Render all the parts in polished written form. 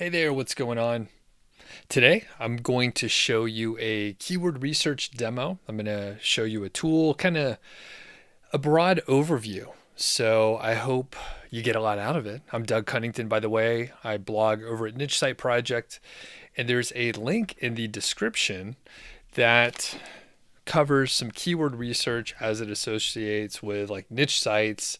Hey there, what's going on? Today, I'm going to show you a keyword research demo. I'm going to show you a tool, kind of a broad overview. So I hope you get a lot out of it. I'm Doug Cunnington, by the way. I blog over at Niche Site Project, and there's a link in the description that covers some keyword research as it associates with like niche sites,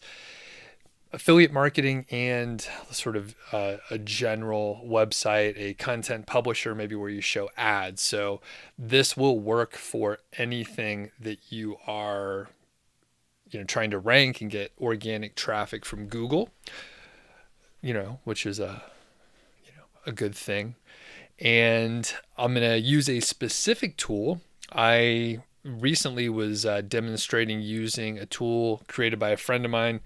affiliate marketing, and sort of a general website, a content publisher, maybe where you show ads. So this will work for anything that you are, trying to rank and get organic traffic from Google, which is a good thing. And I'm going to use a specific tool. I recently was demonstrating using a tool created by a friend of mine,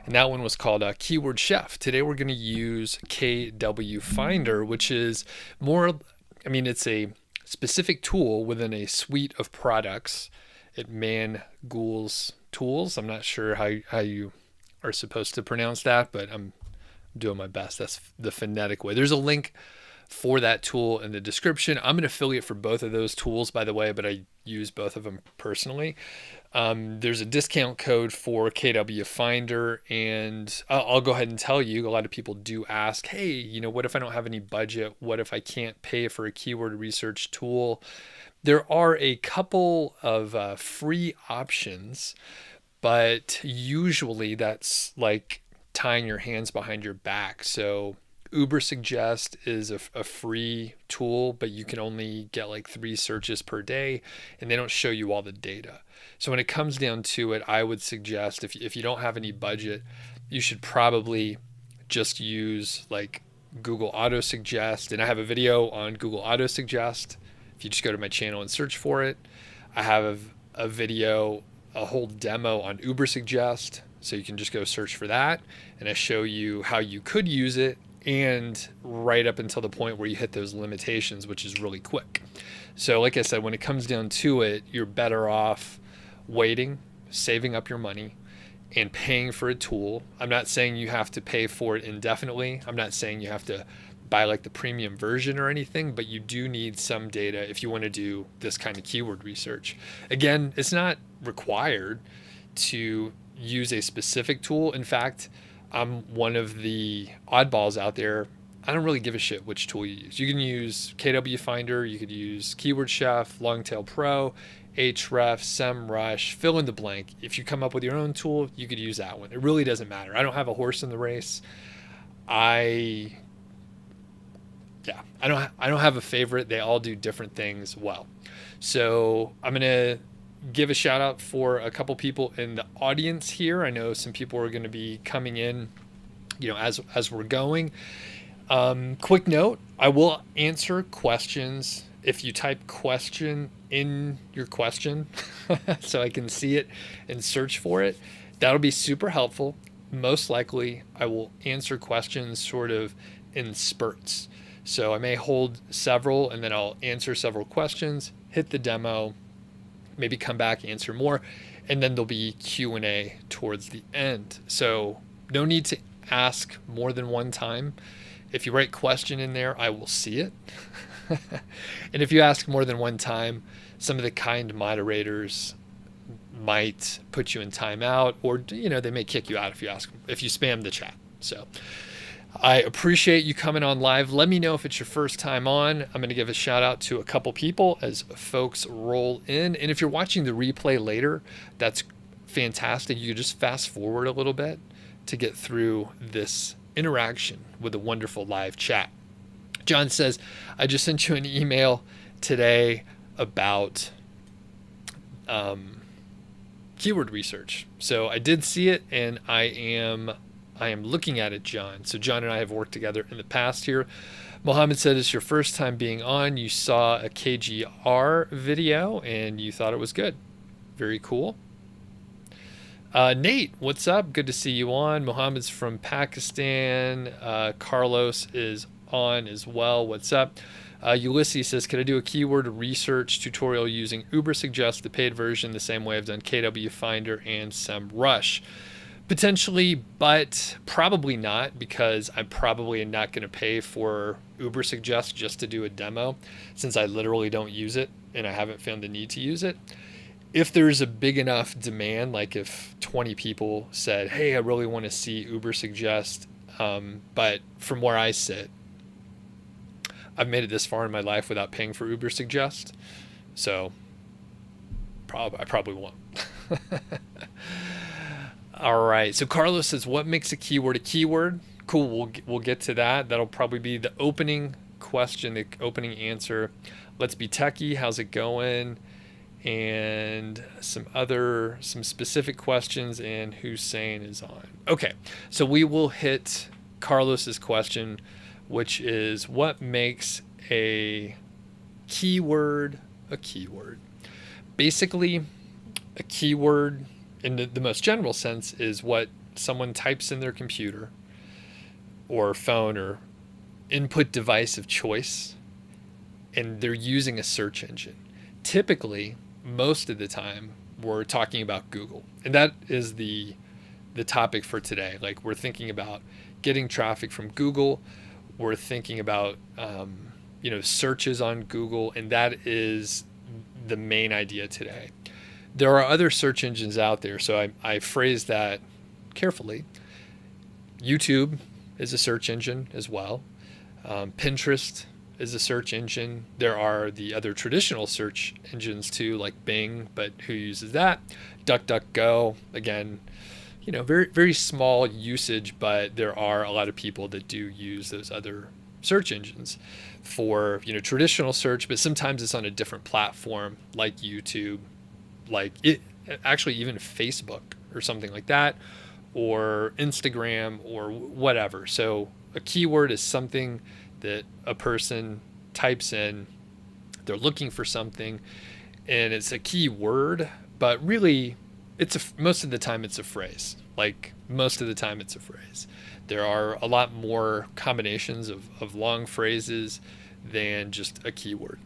and that one was called Keyword Chef. Today we're going to use KWFinder, which is it's a specific tool within a suite of products at Mangools Tools. I'm not sure how you are supposed to pronounce that, but I'm doing my best. That's the phonetic way. There's a link for that tool in the description. I'm an affiliate for both of those tools, by the way, but I use both of them personally. There's a discount code for KWFinder, and I'll go ahead and tell you, a lot of people do ask, hey, what if I don't have any budget? What if I can't pay for a keyword research tool? There are a couple of free options, but usually that's like tying your hands behind your back. So Ubersuggest is a free tool, but you can only get like 3 searches per day, and they don't show you all the data. So when it comes down to it, I would suggest if you don't have any budget, you should probably just use like Google Autosuggest. And I have a video on Google Autosuggest. If you just go to my channel and search for it, I have a video, a whole demo on Ubersuggest. So you can just go search for that, and I show you how you could use it, and right up until the point where you hit those limitations, which is really quick. So like I said, when it comes down to it, you're better off waiting, saving up your money, and paying for a tool. I'm not saying you have to pay for it indefinitely. I'm not saying you have to buy like the premium version or anything, but you do need some data if you want to do this kind of keyword research. Again, it's not required to use a specific tool. In fact, I'm one of the oddballs out there. I don't really give a shit which tool you use. You can use KWFinder, you could use Keyword Chef, Longtail Pro, Ahrefs, SEMrush, fill in the blank. If you come up with your own tool, you could use that one. It really doesn't matter. I don't have a horse in the race. I don't have a favorite. They all do different things well. So I'm gonna give a shout out for a couple people in the audience here. I know some people are going to be coming in, as we're going. Quick note, I will answer questions if you type question in your question so I can see it and search for it. That'll be super helpful. Most likely I will answer questions sort of in spurts. So I may hold several, and then I'll answer several questions, hit the demo, maybe come back, answer more, and then there'll be Q&A towards the end. So no need to ask more than one time. If you write question in there, I will see it. And if you ask more than one time, some of the kind moderators might put you in timeout, or they may kick you out if you spam the chat. So I appreciate you coming on live. Let me know if it's your first time on. I'm going to give a shout out to a couple people as folks roll in. And if you're watching the replay later, that's fantastic. You can just fast forward a little bit to get through this interaction with a wonderful live chat. John says, I just sent you an email today about keyword research. So I did see it, and I am looking at it, John. So John and I have worked together in the past here. Mohammed said it's your first time being on. You saw a KGR video and you thought it was good. Very cool. Nate, what's up? Good to see you on. Mohammed's from Pakistan. Carlos is on as well. What's up? Ulysses says, could I do a keyword research tutorial using Ubersuggest, the paid version, the same way I've done KWFinder and SEMrush? Potentially, but probably not, because I'm probably not going to pay for Uber Suggest just to do a demo, since I literally don't use it and I haven't found the need to use it. If there's a big enough demand, like if 20 people said, hey, I really want to see Uber Suggest, but from where I sit, I've made it this far in my life without paying for Uber Suggest, so I probably won't. All right. So Carlos says, what makes a keyword a keyword? Cool. We'll get to that. That'll probably be the opening question, the opening answer. Let's be techie. How's it going? And some specific questions, and Hussein is on. Okay. So we will hit Carlos's question, which is, what makes a keyword a keyword? Basically, a keyword in the most general sense is what someone types in their computer or phone or input device of choice, and they're using a search engine. Typically, most of the time, we're talking about Google, and that is the topic for today. Like, we're thinking about getting traffic from Google. We're thinking about searches on Google, and that is the main idea today. There are other search engines out there, so I phrase that carefully. YouTube is a search engine as well. Pinterest is a search engine. There are the other traditional search engines too, like Bing, but who uses that? DuckDuckGo, again, very, very small usage, but there are a lot of people that do use those other search engines for traditional search, but sometimes it's on a different platform like YouTube, like it actually even Facebook or something like that, or Instagram or whatever. So a keyword is something that a person types in, they're looking for something, and it's a keyword, but really most of the time it's a phrase. Like, most of the time it's a phrase. There are a lot more combinations of long phrases than just a keyword.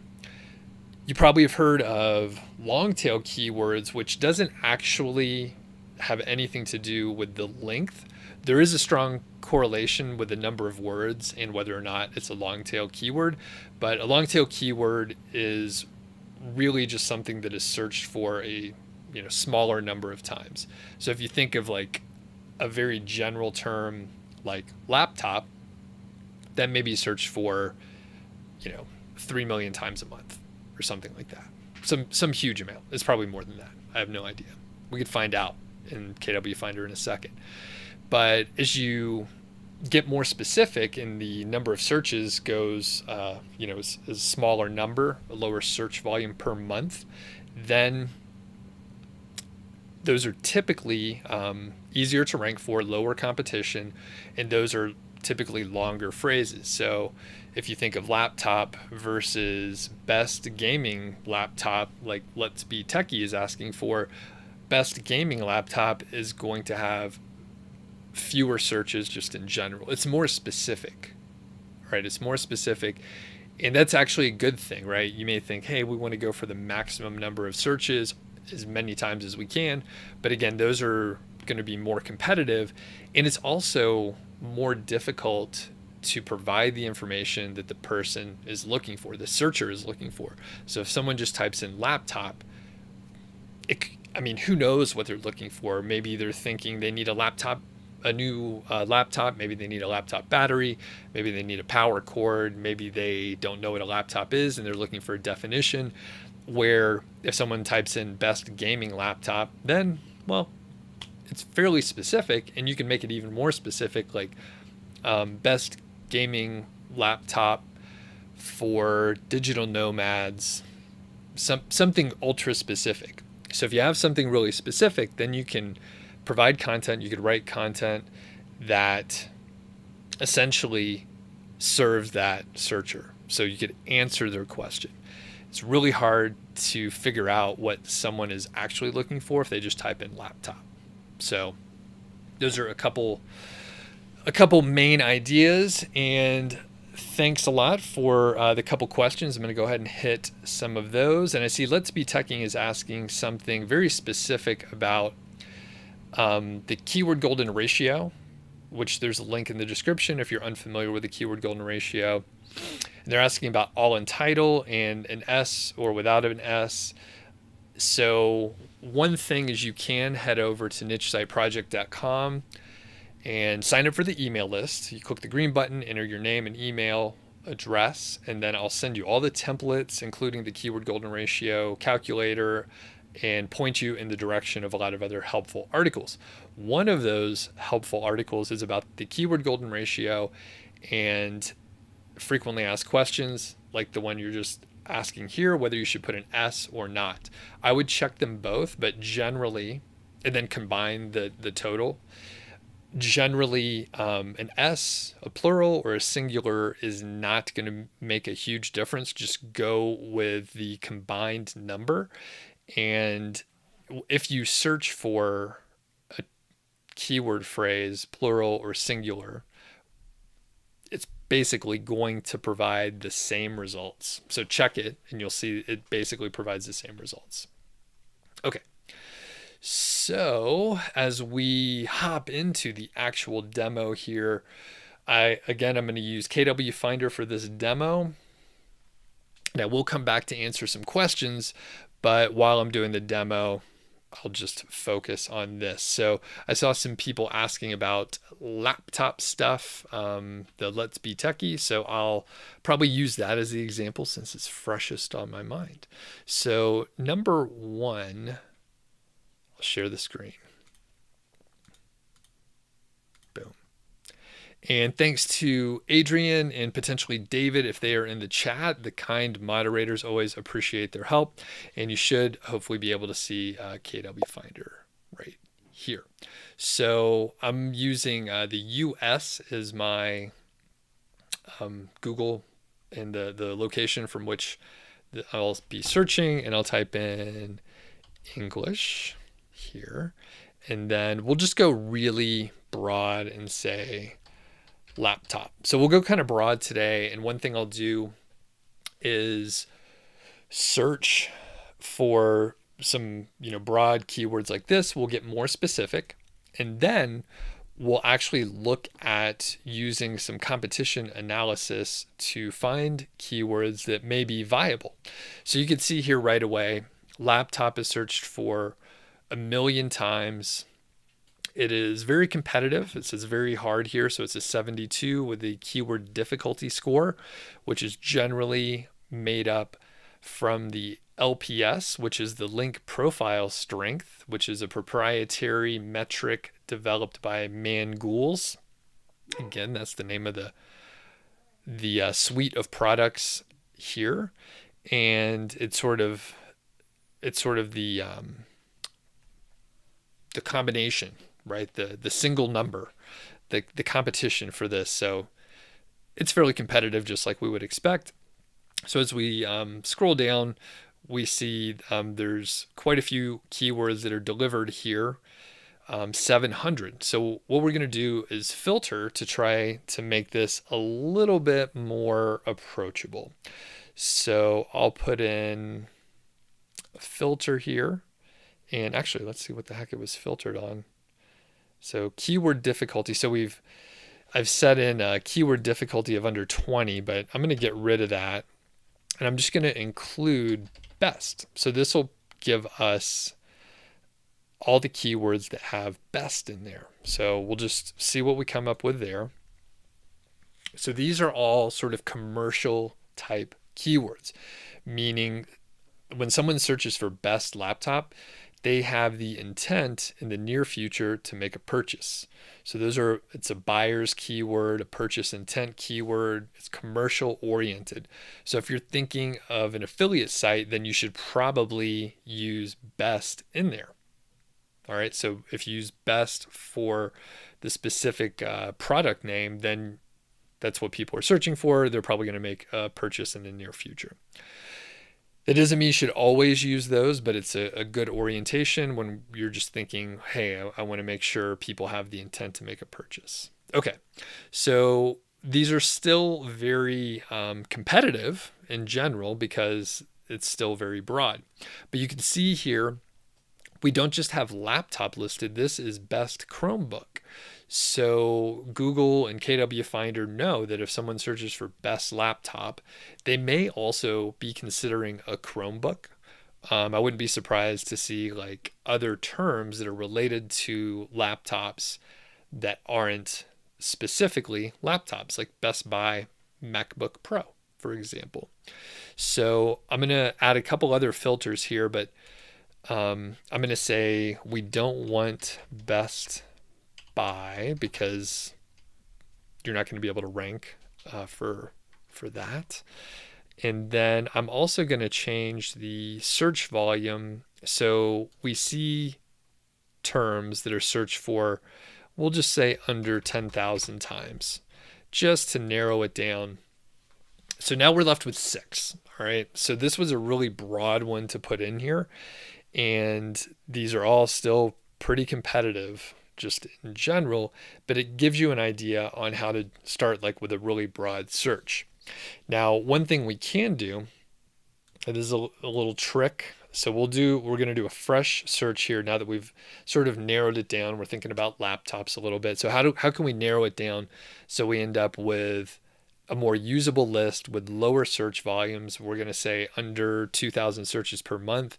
You probably have heard of long tail keywords, which doesn't actually have anything to do with the length. There is a strong correlation with the number of words and whether or not it's a long tail keyword, but a long tail keyword is really just something that is searched for a smaller number of times. So if you think of like a very general term like laptop, that may be searched for 3 million times a month or something like that. Some huge amount. It's probably more than that. I have no idea. We could find out in KWFinder in a second. But as you get more specific and the number of searches goes, is a smaller number, a lower search volume per month, then those are typically easier to rank for, lower competition, and those are typically longer phrases. So if you think of laptop versus best gaming laptop, like Let's Be Techie is asking for, best gaming laptop is going to have fewer searches just in general. It's more specific, right? It's more specific, and that's actually a good thing, right? You may think, hey, we want to go for the maximum number of searches as many times as we can, but again, those are going to be more competitive, and it's also more difficult to provide the information that the person is looking for, the searcher is looking for. So if someone just types in laptop, who knows what they're looking for? Maybe they're thinking they need a new laptop. Maybe they need a laptop battery. Maybe they need a power cord. Maybe they don't know what a laptop is and they're looking for a definition. Where if someone types in best gaming laptop, then, well, it's fairly specific, and you can make it even more specific, like best gaming laptop for digital nomads, something ultra specific. So if you have something really specific, then you can provide content, you could write content that essentially serves that searcher. So you could answer their question. It's really hard to figure out what someone is actually looking for if they just type in laptop. So those are a couple main ideas, and thanks a lot for the couple questions. I'm going to go ahead and hit some of those. And I see Let's Be Teching is asking something very specific about The keyword golden ratio, which there's a link in the description if you're unfamiliar with the keyword golden ratio. And they're asking about all in title and an S or without an S. So one thing is you can head over to nichesiteproject.com and sign up for the email list. You click the green button, enter your name and email address, and then I'll send you all the templates, including the keyword golden ratio calculator, and point you in the direction of a lot of other helpful articles. One of those helpful articles is about the keyword golden ratio and frequently asked questions, like the one you're just asking here, whether you should put an S or not. I would check them both, but generally, and then combine the total. Generally, an S, a plural, or a singular is not going to make a huge difference. Just go with the combined number. And if you search for a keyword phrase, plural or singular, it's basically going to provide the same results. So check it and you'll see it basically provides the same results. Okay. So as we hop into the actual demo here, I'm going to use KWFinder for this demo. And I will come back to answer some questions, but while I'm doing the demo, I'll just focus on this. So I saw some people asking about laptop stuff, the Let's Be Techie. So I'll probably use that as the example since it's freshest on my mind. So number one, I'll share the screen. Boom. And thanks to Adrian and potentially David, if they are in the chat, the kind moderators always appreciate their help. And you should hopefully be able to see KWFinder right here. So I'm using the US as my Google and the location from which I'll be searching, and I'll type in English here. And then we'll just go really broad and say laptop. So we'll go kind of broad today. And one thing I'll do is search for some, broad keywords like this. We'll get more specific. And then we'll actually look at using some competition analysis to find keywords that may be viable. So you can see here right away, laptop is searched for 1 million times. It is very competitive. It says very hard here. So it's a 72 with the keyword difficulty score, which is generally made up from the LPS, which is the link profile strength, which is a proprietary metric developed by Mangools. Again, that's the name of the suite of products here. And it's sort of the combination, right? The single number, the competition for this. So it's fairly competitive, just like we would expect. So as we scroll down, we see there's quite a few keywords that are delivered here, 700. So what we're going to do is filter to try to make this a little bit more approachable. So I'll put in a filter here. And actually, let's see what the heck it was filtered on. So keyword difficulty. So I've set in a keyword difficulty of under 20, but I'm going to get rid of that. And I'm just going to include best. So this will give us all the keywords that have best in there. So we'll just see what we come up with there. So these are all sort of commercial type keywords, meaning when someone searches for best laptop, they have the intent in the near future to make a purchase. So it's a buyer's keyword, a purchase intent keyword. It's commercial oriented. So if you're thinking of an affiliate site, then you should probably use best in there. All right. So if you use best for the specific product name, then that's what people are searching for. They're probably going to make a purchase in the near future. That doesn't mean you should always use those, but it's a good orientation when you're just thinking, hey, I want to make sure people have the intent to make a purchase. Okay, so these are still very competitive in general because it's still very broad. But you can see here we don't just have laptop listed. This is best Chromebook. So Google and KWFinder know that if someone searches for best laptop, they may also be considering a Chromebook. I wouldn't be surprised to see like other terms that are related to laptops that aren't specifically laptops, like Best Buy MacBook Pro, for example. So I'm going to add a couple other filters here, but I'm going to say we don't want Best Buy because you're not going to be able to rank for that. And then I'm also going to change the search volume. So we see terms that are searched for, we'll just say under 10,000 times, just to narrow it down. So now we're left with 6. All right. So this was a really broad one to put in here. And these are all still pretty competitive just in general, but it gives you an idea on how to start like with a really broad search. Now, one thing we can do, and this is a little trick. So we're going to do a fresh search here now that we've sort of narrowed it down. We're thinking about laptops a little bit. So how can we narrow it down so we end up with a more usable list with lower search volumes? We're going to say under 2,000 searches per month,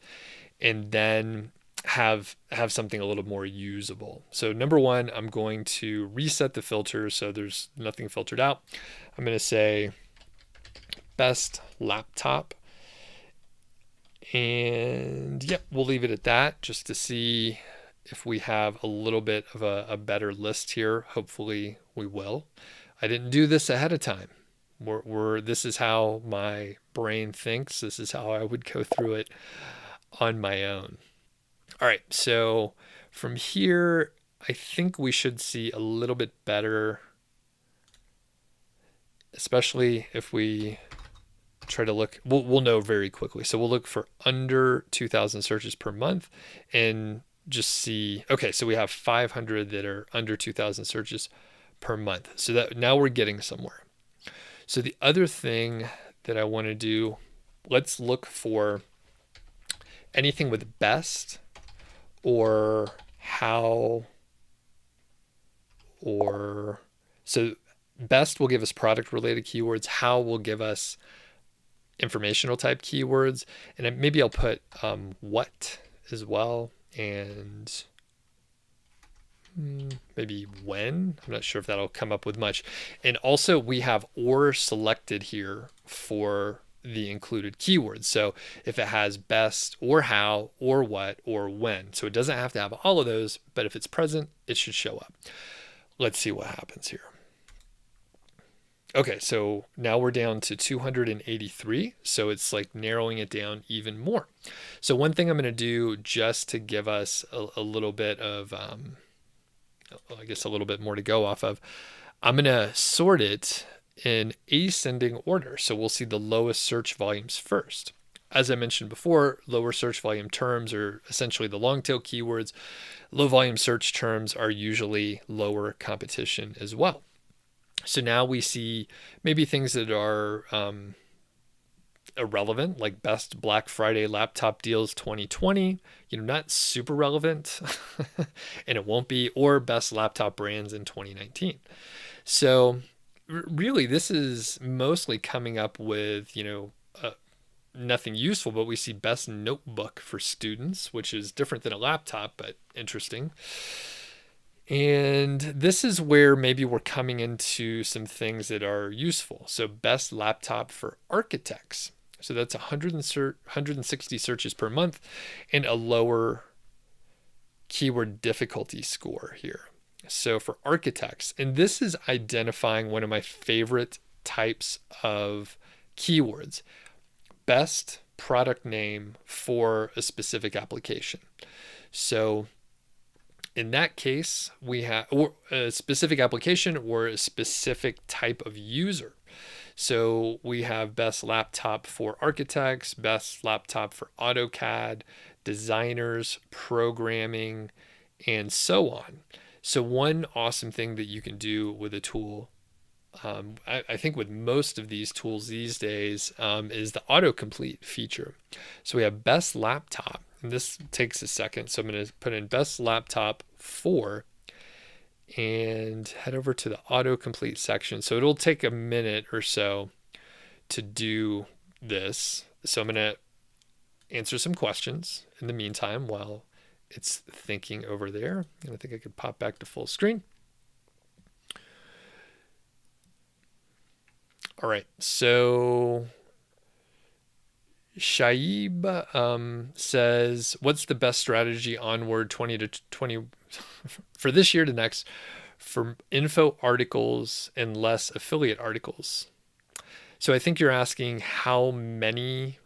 and then have something a little more usable. So number one, I'm going to reset the filter so there's nothing filtered out. I'm going to say best laptop, and yep, we'll leave it at that just to see if we have a little bit of a better list here. Hopefully we will. I didn't do this ahead of time. This is how my brain thinks. This is how I would go through it on my own. All right, so from here, I think we should see a little bit better, especially if we try to look, we'll know very quickly. So we'll look for under 2,000 searches per month and just see, okay, so we have 500 that are under 2,000 searches per month. So that now we're getting somewhere. So the other thing that I want to do, let's look for anything with best or how, or so best will give us product related keywords. How will give us informational type keywords. And maybe I'll put what as well. And maybe when. I'm not sure if that'll come up with much. And also we have or selected here for the included keywords. So if it has best or how or what or when. So it doesn't have to have all of those, but if it's present, it should show up. Let's see what happens here. Okay, so now we're down to 283. So it's like narrowing it down even more. So one thing I'm going to do just to give us a little bit of, I guess a little bit more to go off of, I'm going to sort it in ascending order. So we'll see the lowest search volumes first. As I mentioned before, lower search volume terms are essentially the long tail keywords. Low volume search terms are usually lower competition as well. So now we see maybe things that are irrelevant, like best Black Friday laptop deals 2020, not super relevant, and it won't be, or best laptop brands in 2019. So really, this is mostly coming up with, nothing useful, but we see best notebook for students, which is different than a laptop, but interesting. And this is where maybe we're coming into some things that are useful. So best laptop for architects. So that's 160 searches per month and a lower keyword difficulty score here. So for architects, and this is identifying one of my favorite types of keywords, best product name for a specific application. So in that case, we have a specific application or a specific type of user. So we have best laptop for architects, best laptop for AutoCAD, designers, programming, and so on. So one awesome thing that you can do with a tool, I think with most of these tools these days, is the autocomplete feature. So we have best laptop. and this takes a second. So I'm going to put in best laptop for and head over to the autocomplete section. So it'll take a minute or so to do this. So I'm going to answer some questions in the meantime while it's thinking over there. And I think I could pop back to full screen. All right, so Shaib says, what's the best strategy onward 20 to 20 for this year to next for info articles and less affiliate articles? So I think you're asking how many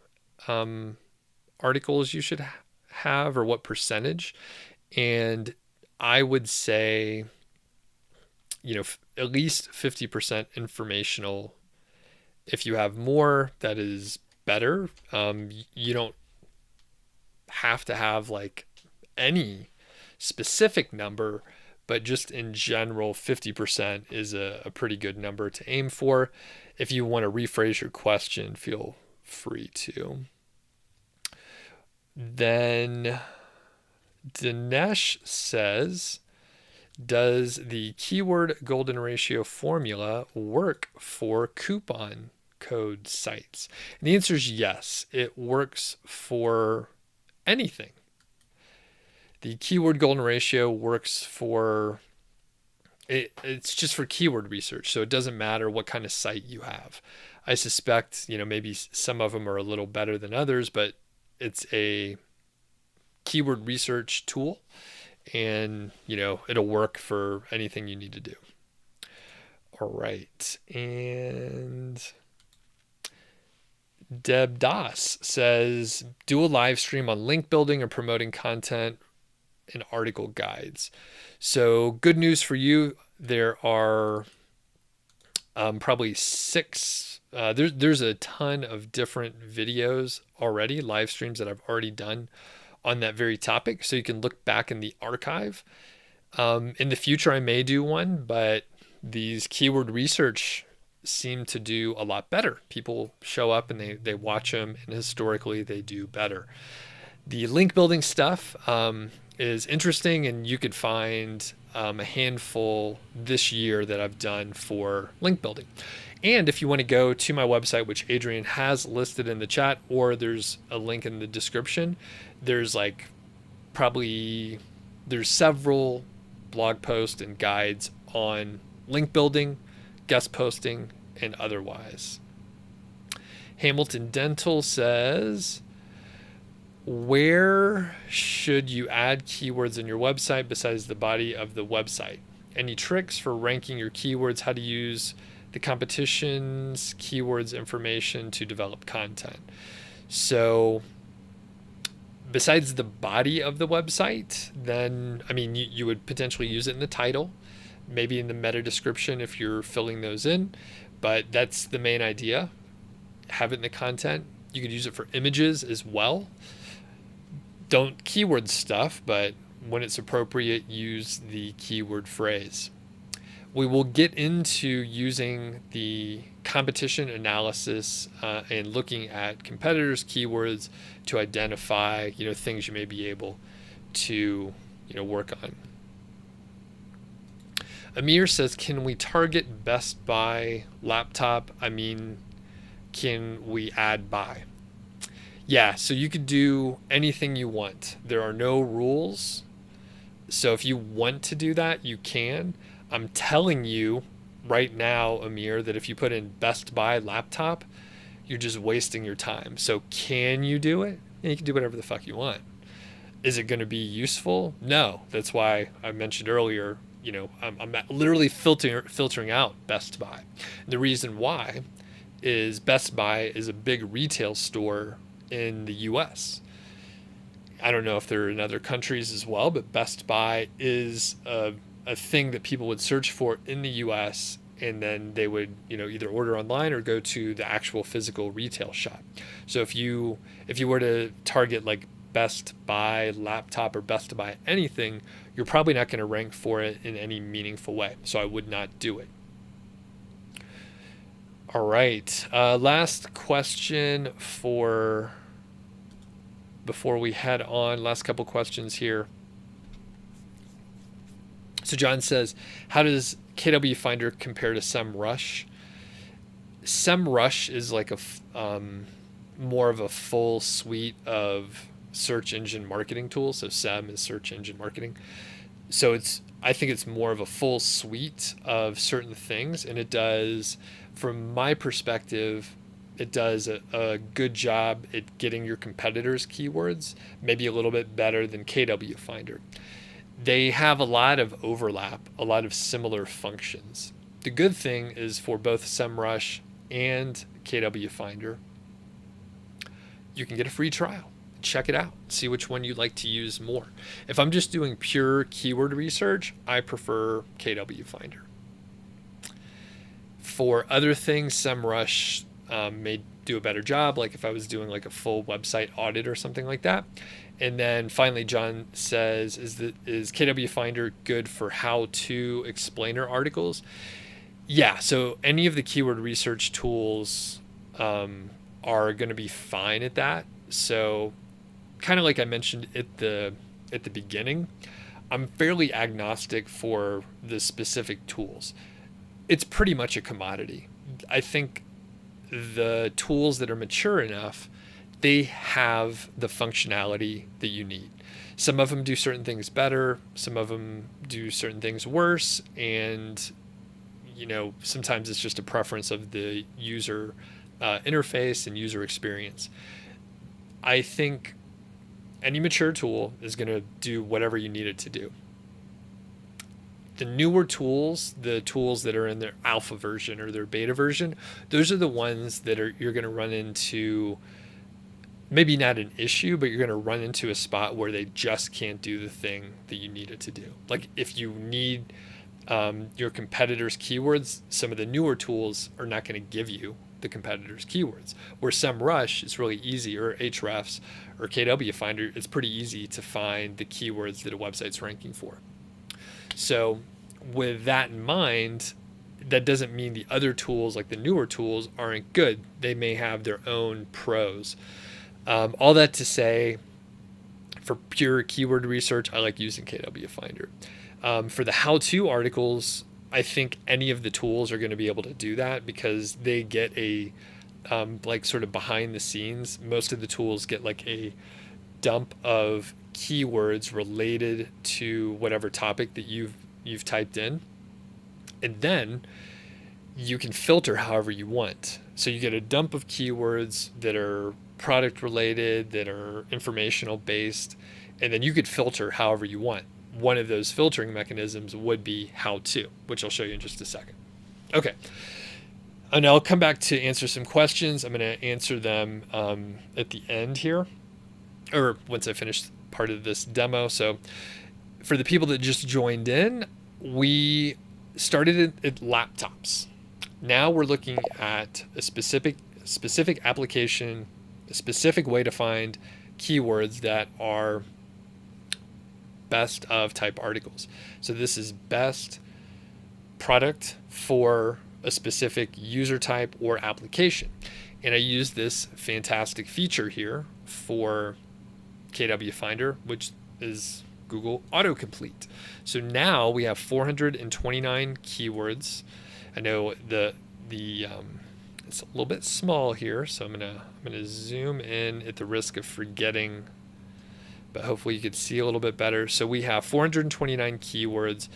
articles you should have or what percentage. And I would say, at least 50% informational. If you have more, that is better. You don't have to have like any specific number, but just in general, 50% is a pretty good number to aim for. If you want to rephrase your question, feel free to. Then Dinesh says, does the keyword golden ratio formula work for coupon code sites? And the answer is yes. It works for anything. The keyword golden ratio works for it's just for keyword research, so it doesn't matter what kind of site you have. I suspect maybe some of them are a little better than others, but it's a keyword research tool, and it'll work for anything you need to do. All right, and Deb Das says, do a live stream on link building or promoting content and article guides. So good news for you. There are probably 6. There's a ton of different videos already, live streams that I've already done on that very topic. So you can look back in the archive. In the future, I may do one, but these keyword research seem to do a lot better. People show up and they watch them, and historically they do better. The link building stuff is interesting, and you could find a handful this year that I've done for link building. And if you want to go to my website, which Adrian has listed in the chat, or there's a link in the description, there's several blog posts and guides on link building, guest posting, and otherwise. Hamilton Dental says, where should you add keywords in your website besides the body of the website? Any tricks for ranking your keywords? How to use the competition's keywords information to develop content? So besides the body of the website, then, you would potentially use it in the title, maybe in the meta description if you're filling those in, but that's the main idea. Have it in the content. You could use it for images as well. Don't keyword stuff, but when it's appropriate, use the keyword phrase. We will get into using the competition analysis and looking at competitors' keywords to identify, things you may be able to, work on. Amir says, can we target Best Buy laptop? Can we add buy? Yeah, so you could do anything you want. There are no rules. So if you want to do that, you can. I'm telling you right now, Amir, that if you put in Best Buy laptop, you're just wasting your time. So can you do it? Yeah, you can do whatever the fuck you want. Is it going to be useful? No. That's why I mentioned earlier, I'm literally filtering out Best Buy. The reason why is Best Buy is a big retail store in the US. I don't know if they're in other countries as well, but Best Buy is a thing that people would search for in the US, and then they would either order online or go to the actual physical retail shop. So if you were to target like Best Buy laptop or Best Buy anything, you're probably not going to rank for it in any meaningful way. So I would not do it. All right. Last question for before we head on. Last couple questions here. So John says, how does KWFinder compare to SEMrush? SEMrush is like a more of a full suite of search engine marketing tools. So SEM is search engine marketing. So I think it's more of a full suite of certain things, and it does, from my perspective, it does a good job at getting your competitors' keywords, maybe a little bit better than KWFinder. They have a lot of overlap, a lot of similar functions. The good thing is for both SEMrush and KWFinder, you can get a free trial. Check it out. See which one you'd like to use more. If I'm just doing pure keyword research, I prefer KWFinder. For other things, SEMrush may do a better job, like if I was doing like a full website audit or something like that. And then finally, John says, is KWFinder good for how-to explainer articles? Yeah, so any of the keyword research tools are going to be fine at that. So kind of like I mentioned at the beginning, I'm fairly agnostic for the specific tools. It's pretty much a commodity. I think the tools that are mature enough, they have the functionality that you need. Some of them do certain things better, some of them do certain things worse, and sometimes it's just a preference of the user interface and user experience. I think any mature tool is going to do whatever you need it to do. The newer tools, the tools that are in their alpha version or their beta version, those are the ones that you're going to run into, maybe not an issue, but you're going to run into a spot where they just can't do the thing that you need it to do. Like if you need your competitors' keywords, some of the newer tools are not going to give you the competitors' keywords. Where SEMrush is really easy, or Ahrefs or KWFinder, it's pretty easy to find the keywords that a website's ranking for. So with that in mind, that doesn't mean the other tools, like the newer tools, aren't good. They may have their own pros. All that to say, for pure keyword research, I like using KWFinder. For the how-to articles, I think any of the tools are going to be able to do that because they get a like sort of behind the scenes. Most of the tools get like a dump of keywords related to whatever topic that you've typed in, and then you can filter however you want. So you get a dump of keywords that are product related, that are informational based, and then you could filter however you want. One of those filtering mechanisms would be how to, which I'll show you in just a second. Okay. And I'll come back to answer some questions. I'm going to answer them at the end here, or once I finish part of this demo. So for the people that just joined in, we started at laptops. Now we're looking at a specific application, a specific way to find keywords that are best of type articles. So this is best product for a specific user type or application. And I use this fantastic feature here for KWFinder, which is Google autocomplete. So now we have 429 keywords. I know it's a little bit small here, so I'm gonna zoom in at the risk of forgetting, but hopefully you can see a little bit better. So we have 429 keywords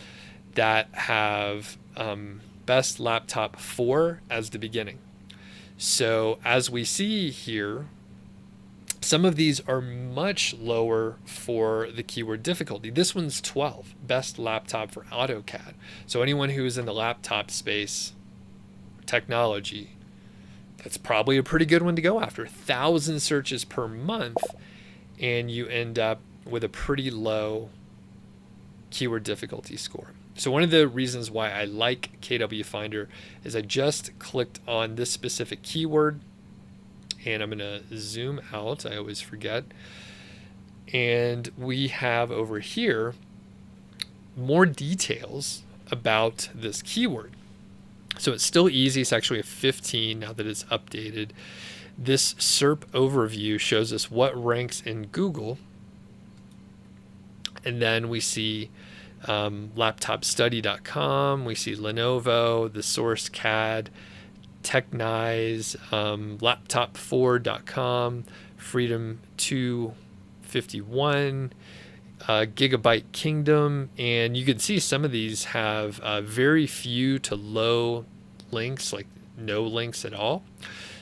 that have best laptop 4 as the beginning. So as we see here, some of these are much lower for the keyword difficulty. This one's 12, best laptop for AutoCAD. So anyone who is in the laptop space, technology, that's probably a pretty good one to go after. 1,000 searches per month, and you end up with a pretty low keyword difficulty score. So one of the reasons why I like KWFinder is I just clicked on this specific keyword, and I'm going to zoom out. I always forget. And we have over here more details about this keyword. So it's still easy. It's actually a 15 now that it's updated. This SERP overview shows us what ranks in Google. And then we see laptopstudy.com, we see Lenovo, the source CAD, TechNice, laptop4.com, Freedom 251, Gigabyte Kingdom, and you can see some of these have very few to low links, like no links at all.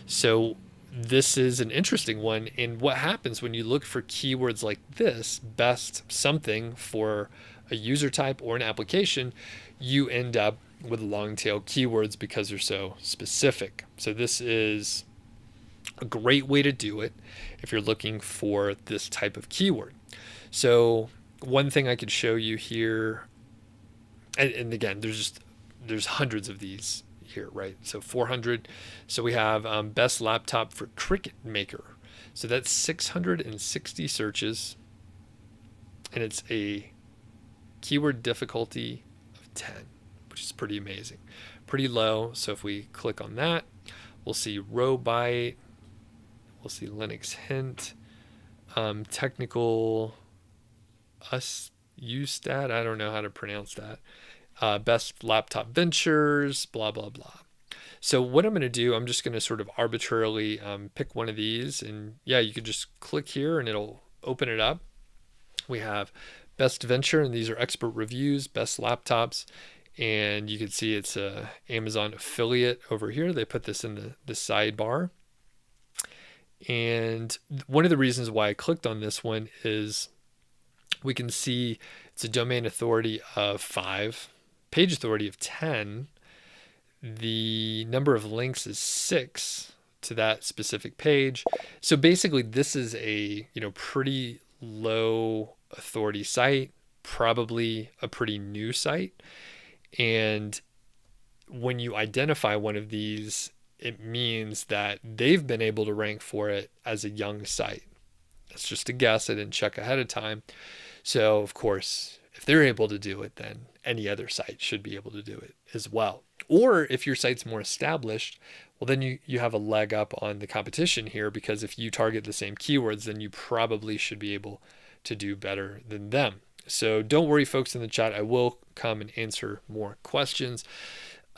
So this is an interesting one. And what happens when you look for keywords like this, best something for a user type or an application, you end up with long tail keywords because they're so specific. So this is a great way to do it if you're looking for this type of keyword. So one thing I could show you here, and again, there's hundreds of these here, right? So 400. So we have best laptop for Cricut Maker. So that's 660 searches, and it's a keyword difficulty of 10, which is pretty amazing. Pretty low. So if we click on that, we'll see Rowbyte, we'll see Linux Hint, technical UStat, I don't know how to pronounce that. Best laptop ventures, blah, blah, blah. So what I'm going to do, I'm just going to sort of arbitrarily pick one of these. And yeah, you could just click here and it'll open it up. We have best venture, and these are expert reviews, best laptops. And you can see it's a Amazon affiliate over here. They put this in the sidebar. And one of the reasons why I clicked on this one is we can see it's a domain authority of 5, page authority of 10. The number of links is 6 to that specific page. So basically this is a, pretty low authority site, probably a pretty new site. And when you identify one of these, it means that they've been able to rank for it as a young site. That's just a guess. I didn't check ahead of time. So of course, if they're able to do it, then any other site should be able to do it as well. Or if your site's more established, well, then you have a leg up on the competition here, because if you target the same keywords, then you probably should be able to do better than them. So don't worry, folks in the chat. I will come and answer more questions.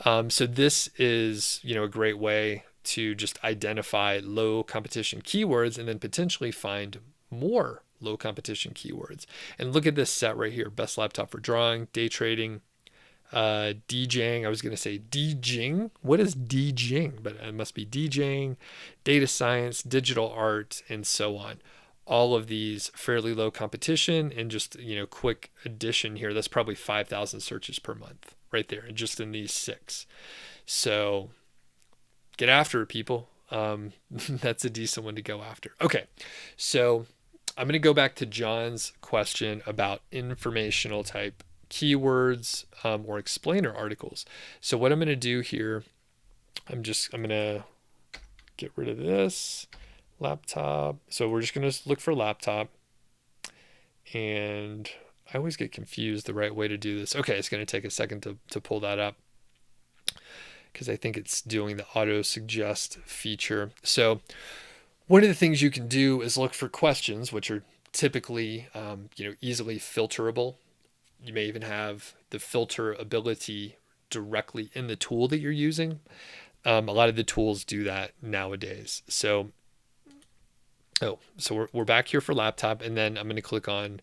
So this is, a great way to just identify low competition keywords and then potentially find more low competition keywords. And look at this set right here: best laptop for drawing, day trading, DJing. I was going to say DJing. What is DJing? But it must be DJing, data science, digital art, and so on. All of these fairly low competition, and just, quick addition here. That's probably 5,000 searches per month right there, and just in these 6. So get after it, people. That's a decent one to go after. Okay, so I'm going to go back to John's question about informational type keywords or explainer articles. So what I'm going to do here, I'm going to get rid of this laptop. So we're just going to look for laptop, and I always get confused the right way to do this. Okay, it's going to take a second to pull that up, because I think it's doing the auto suggest feature. So one of the things you can do is look for questions, which are typically, easily filterable. You may even have the filter ability directly in the tool that you're using. A lot of the tools do that nowadays. So we're back here for laptop, and then I'm going to click on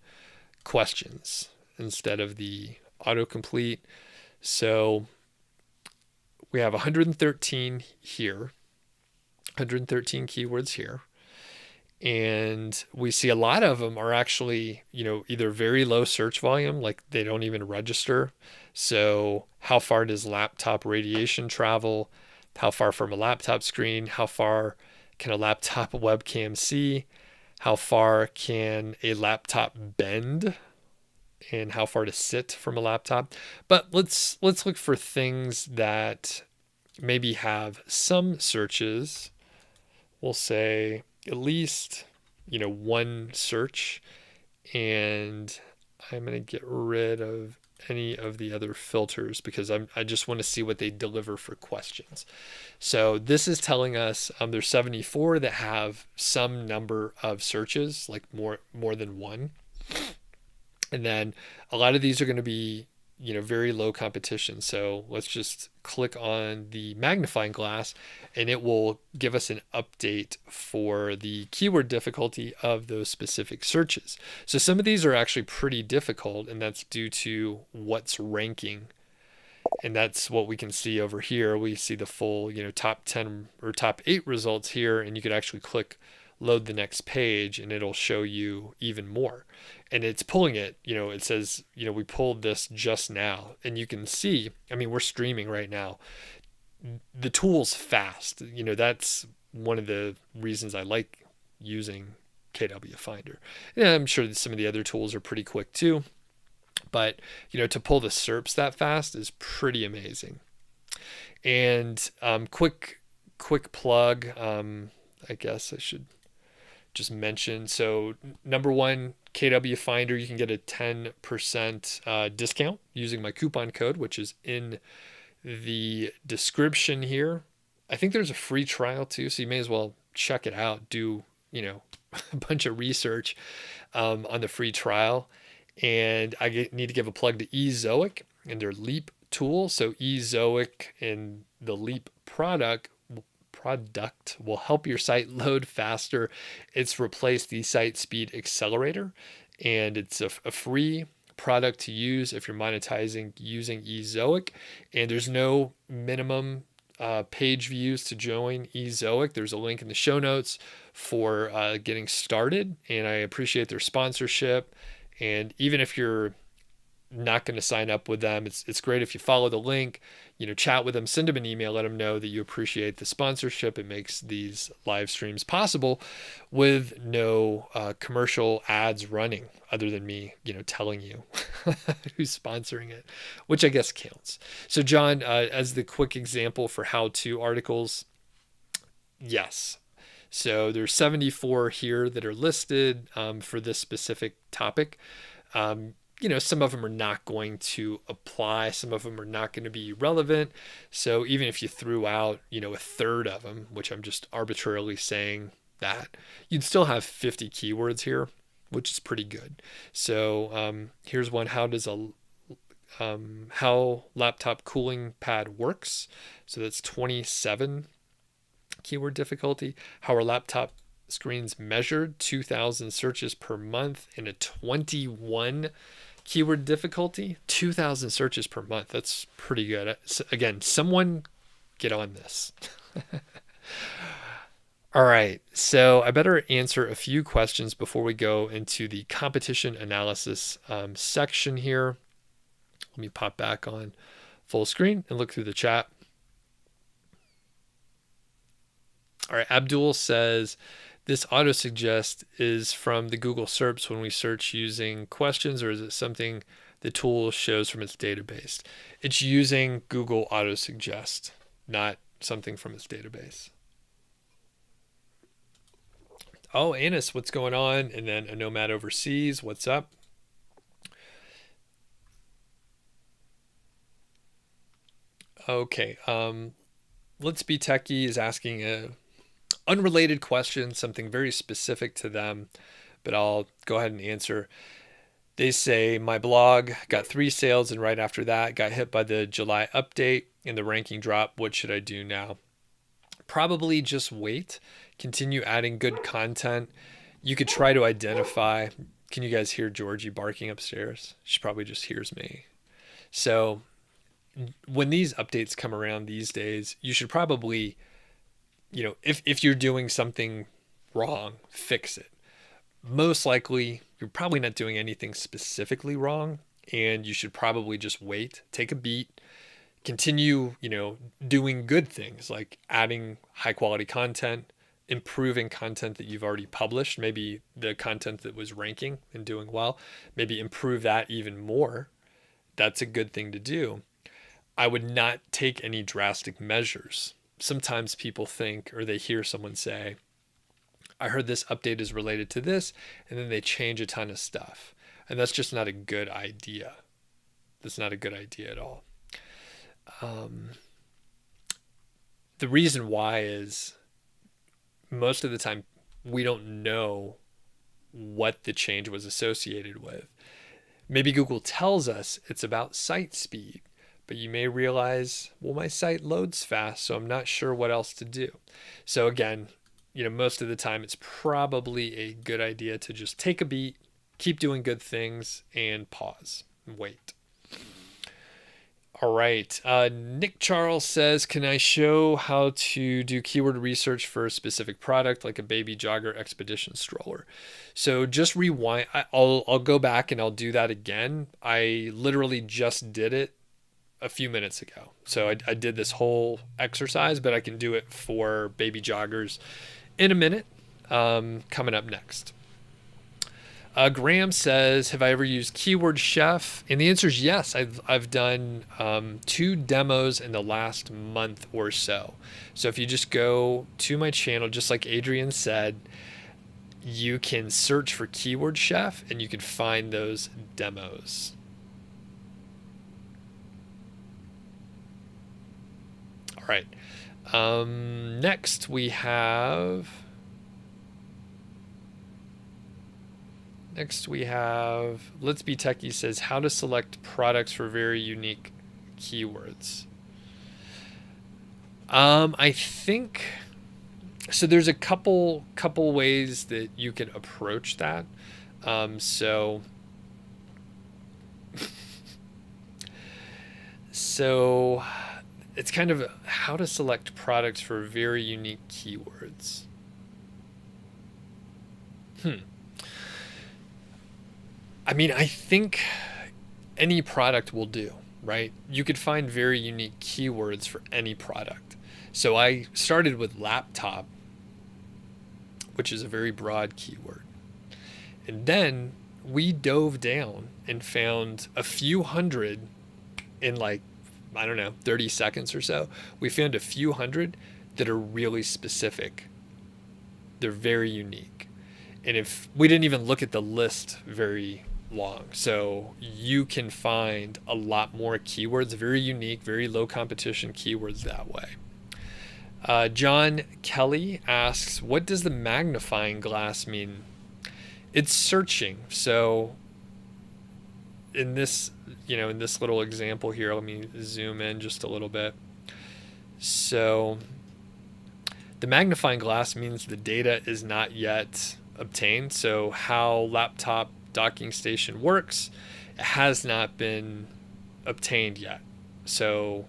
questions instead of the autocomplete. So we have 113 here, 113 keywords here. And we see a lot of them are actually, either very low search volume, like they don't even register. So how far does laptop radiation travel? How far from a laptop screen? How far can a laptop webcam see? How far can a laptop bend? And how far to sit from a laptop? But let's look for things that maybe have some searches. We'll say at least, one search. And I'm going to get rid of any of the other filters because I just want to see what they deliver for questions. So this is telling us there's 74 that have some number of searches, like more than one. And then a lot of these are going to be, very low competition. So let's just click on the magnifying glass and it will give us an update for the keyword difficulty of those specific searches. So some of these are actually pretty difficult, and that's due to what's ranking. And that's what we can see over here. We see the full, top 10 or top 8 results here, and you could actually click load the next page and it'll show you even more. And it's pulling it, it says, we pulled this just now, and you can see, we're streaming right now. The tool's fast. That's one of the reasons I like using KWFinder. Yeah, I'm sure that some of the other tools are pretty quick too. But, to pull the SERPs that fast is pretty amazing. And quick plug, I guess I should just mention. So number one, KWFinder, you can get a 10% discount using my coupon code, which is in the description here. I think there's a free trial too, so you may as well check it out. Do, a bunch of research on the free trial. And I need to give a plug to Ezoic and their Leap tool. So Ezoic and the Leap product will help your site load faster. It's replaced the Site Speed Accelerator, and it's a free product to use if you're monetizing using Ezoic. And there's no minimum page views to join Ezoic. There's a link in the show notes for getting started, and I appreciate their sponsorship. And even if you're not going to sign up with them, it's great if you follow the link, chat with them, send them an email, let them know that you appreciate the sponsorship. It makes these live streams possible with no commercial ads running other than me, telling you who's sponsoring it, which I guess counts. So John, as the quick example for how-to articles, yes. So there's 74 here that are listed for this specific topic. Some of them are not going to apply. Some of them are not going to be relevant. So even if you threw out, a third of them, which I'm just arbitrarily saying that, you'd still have 50 keywords here, which is pretty good. So here's one: how laptop cooling pad works. So that's 27 keyword difficulty. How are laptop screens measured? 2,000 searches per month and a 21 keyword difficulty. 2,000 searches per month. That's pretty good. Again, someone get on this. All right. So I better answer a few questions before we go into the competition analysis section here. Let me pop back on full screen and look through the chat. All right, Abdul says, this auto-suggest is from the Google SERPs when we search using questions, or is it something the tool shows from its database? It's using Google auto-suggest, not something from its database. Oh, Anis, what's going on? And then a nomad overseas, what's up? Okay, Let's Be Techie is asking a unrelated question, something very specific to them, but I'll go ahead and answer. They say, my blog got 3 sales and right after that got hit by the July update and the ranking drop. What should I do now? Probably just wait, continue adding good content. You could try to identify. Can you guys hear Georgie barking upstairs? She probably just hears me. So when these updates come around these days, you should probably, if you're doing something wrong, fix it. Most likely, you're probably not doing anything specifically wrong, and you should probably just wait, take a beat, continue, doing good things like adding high quality content, improving content that you've already published, maybe the content that was ranking and doing well, maybe improve that even more. That's a good thing to do. I would not take any drastic measures. Sometimes people think, or they hear someone say, I heard this update is related to this, and then they change a ton of stuff. And that's just not a good idea. That's not a good idea at all. The reason why is most of the time we don't know what the change was associated with. Maybe Google tells us it's about site speed, but you may realize, well, my site loads fast, so I'm not sure what else to do. So again, most of the time it's probably a good idea to just take a beat, keep doing good things, and pause and wait. All right. Nick Charles says, can I show how to do keyword research for a specific product like a baby jogger expedition stroller? So just rewind. I'll go back and I'll do that again. I literally just did it a few minutes ago. So I did this whole exercise, but I can do it for baby joggers in a minute, coming up next. Graham says, have I ever used Keyword Chef? And the answer is yes. I've done 2 demos in the last month or so. So if you just go to my channel, just like Adrian said, you can search for Keyword Chef and you can find those demos. All right. Next we have Let's Be Techie says, how to select products for very unique keywords. I think, so there's a couple ways that you can approach that. So it's kind of how to select products for very unique keywords. I mean, I think any product will do, right? You could find very unique keywords for any product. So I started with laptop, which is a very broad keyword. And then we dove down and found a few hundred in 30 seconds or so. We found a few hundred that are really specific. They're very unique. And if we didn't even look at the list very long. So you can find a lot more keywords, very unique, very low competition keywords that way. John Kelly asks, what does the magnifying glass mean? It's searching. So in this little example here, let me zoom in just a little bit. So the magnifying glass means the data is not yet obtained. So how laptop docking station works, it has not been obtained yet. So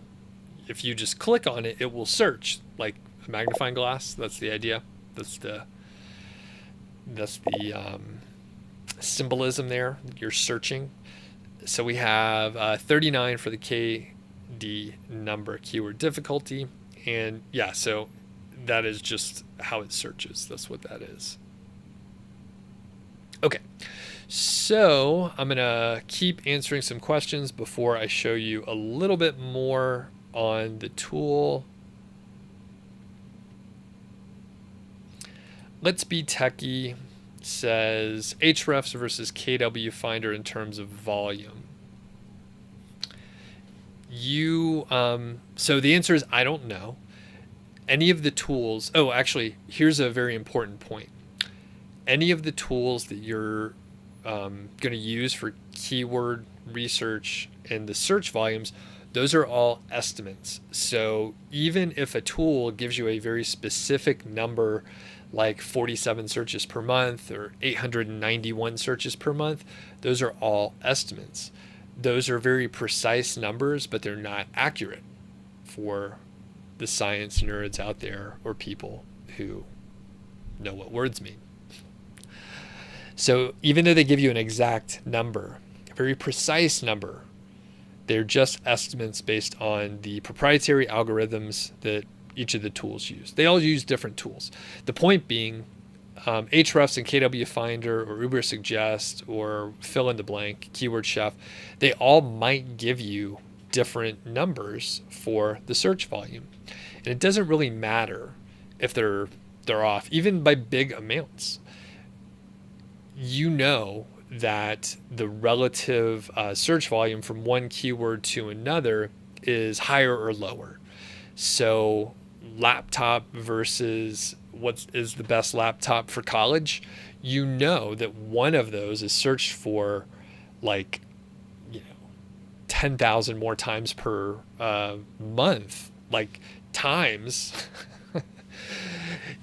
if you just click on it, it will search like a magnifying glass. That's the idea. That's the symbolism there. You're searching. So we have 39 for the KD number keyword difficulty. And yeah, so that is just how it searches. That's what that is. Okay. So I'm going to keep answering some questions before I show you a little bit more on the tool. Let's Be Techie says Ahrefs versus KWFinder in terms of volume. So the answer is I don't know. Any of the tools, actually, here's a very important point. Any of the tools that you're going to use for keyword research and the search volumes, those are all estimates. So even if a tool gives you a very specific number, like 47 searches per month or 891 searches per month, those are all estimates. Those are very precise numbers, but they're not accurate for the science nerds out there or people who know what words mean. So even though they give you an exact number, a very precise number, they're just estimates based on the proprietary algorithms that each of the tools use. They all use different tools. The point being, Ahrefs and KWFinder or Ubersuggest or fill in the blank, Keyword Chef, they all might give you different numbers for the search volume. And it doesn't really matter if they're off, even by big amounts. You know that the relative search volume from one keyword to another is higher or lower. So laptop versus what is the best laptop for college, you know that one of those is searched for like, 10,000 more times per month, like times.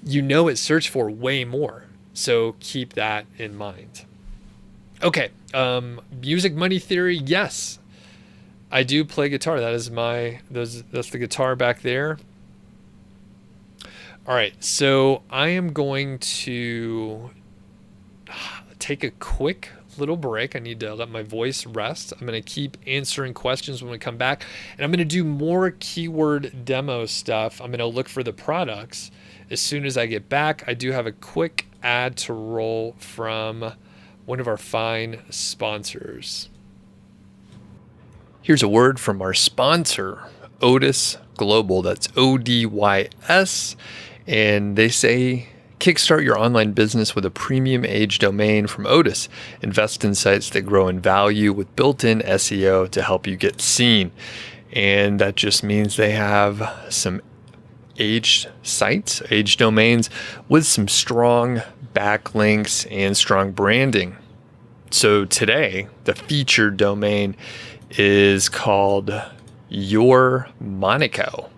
It's searched for way more. So keep that in mind. Okay, music money theory. Yes, I do play guitar. That's the guitar back there. All right, so I am going to take a quick little break. I need to let my voice rest. I'm going to keep answering questions when we come back, and I'm going to do more keyword demo stuff. I'm going to look for the products as soon as I get back. I do have a quick ad to roll from one of our fine sponsors. Here's a word from our sponsor, Otis Global. That's ODYS. And they say, kickstart your online business with a premium age domain from Otis. Invest in sites that grow in value with built-in SEO to help you get seen. And that just means they have some aged sites, aged domains with some strong backlinks and strong branding. So today, the featured domain is called Your Monaco.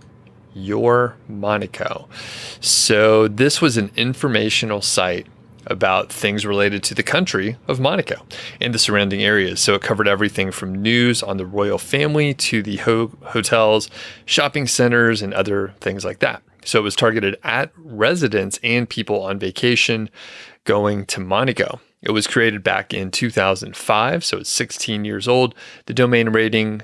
Your Monaco. So this was an informational site about things related to the country of Monaco and the surrounding areas. So it covered everything from news on the royal family to the hotels, shopping centers, and other things like that. So it was targeted at residents and people on vacation going to Monaco. It was created back in 2005, so it's 16 years old. The domain rating,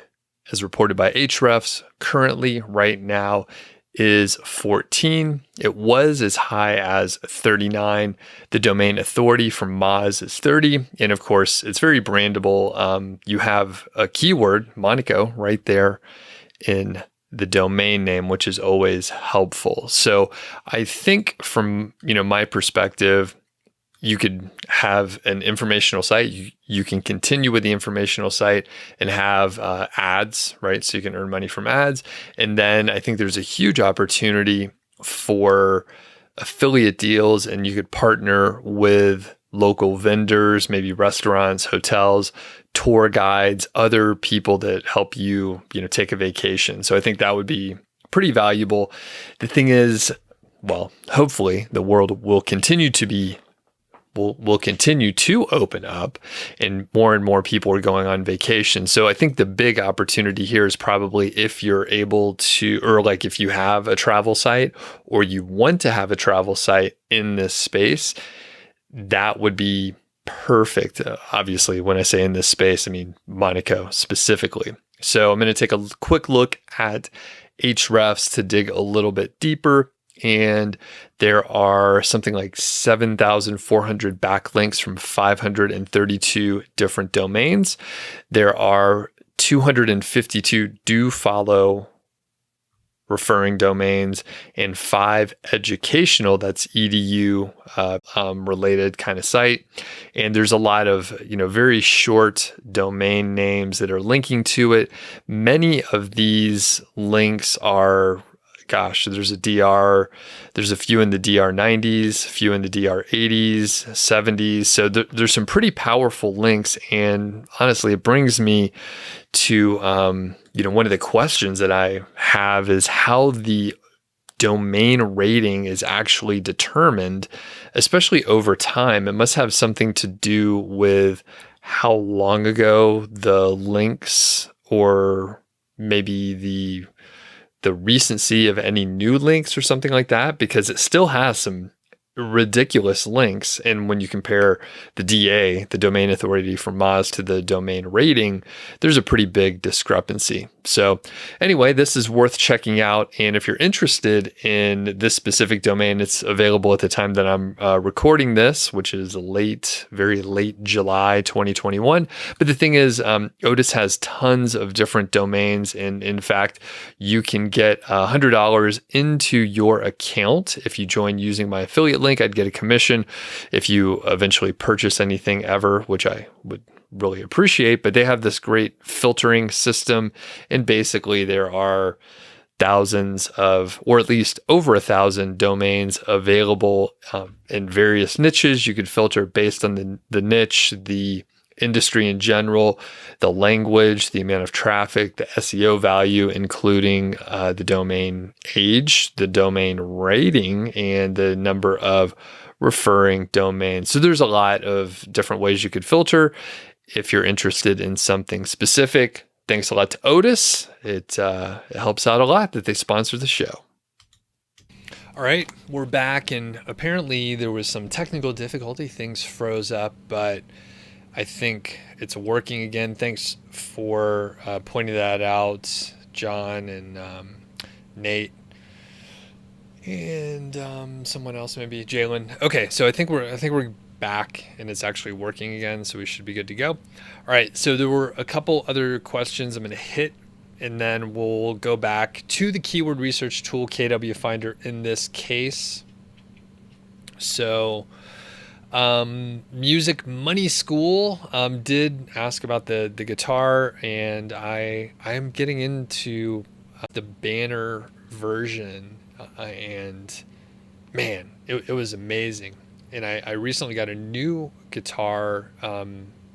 as reported by Ahrefs, currently right now is 14. It was as high as 39. The domain authority from Moz is 30. And of course, it's very brandable. You have a keyword, Monaco, right there in the domain name, which is always helpful. So I think from my perspective, you could have an informational site. You can continue with the informational site and have ads, right? So you can earn money from ads. And then I think there's a huge opportunity for affiliate deals, and you could partner with local vendors, maybe restaurants, hotels, tour guides, other people that help you, take a vacation. So I think that would be pretty valuable. The thing is, well, hopefully the world will continue to open up, and more people are going on vacation. So I think the big opportunity here is probably if you're able to, or like if you have a travel site or you want to have a travel site in this space, that would be perfect. Obviously, when I say in this space, I mean Monaco specifically. So I'm going to take a quick look at Ahrefs to dig a little bit deeper. And there are something like 7,400 backlinks from 532 different domains. There are 252 do follow referring domains and 5 educational, that's edu related kind of site. And there's a lot of very short domain names that are linking to it. Many of these links are, there's a few in the DR90s, a few in the DR80s, 70s. So there's some pretty powerful links. And honestly, it brings me to, one of the questions that I have is how the domain rating is actually determined, especially over time. It must have something to do with how long ago the links, or maybe the recency of any new links or something like that, because it still has some ridiculous links. And when you compare the DA, the domain authority from Moz, to the domain rating, there's a pretty big discrepancy. So anyway, this is worth checking out. And if you're interested in this specific domain, it's available at the time that I'm recording this, which is very late July 2021. But the thing is, Otis has tons of different domains. And in fact, you can get $100 into your account if you join using my affiliate link, I'd get a commission if you eventually purchase anything ever, which I would really appreciate. But they have this great filtering system, and basically there are thousands of, or at least over 1,000 domains available in various niches. You could filter based on the niche, the industry in general, the language, the amount of traffic, the SEO value, including the domain age, the domain rating, and the number of referring domains. So there's a lot of different ways you could filter. If you're interested in something specific, thanks a lot to Otis. It helps out a lot that they sponsor the show. All right, we're back, and apparently there was some technical difficulty. Things froze up, but I think it's working again. Thanks for pointing that out, John and Nate, and someone else, maybe Jalen. Okay, so I think we're back, and it's actually working again, so we should be good to go. All right, so there were a couple other questions I'm going to hit, and then we'll go back to the keyword research tool, KWFinder in this case. So Music Money School did ask about the guitar, and I am getting into the banner version, and man, it was amazing. And I recently got a new guitar,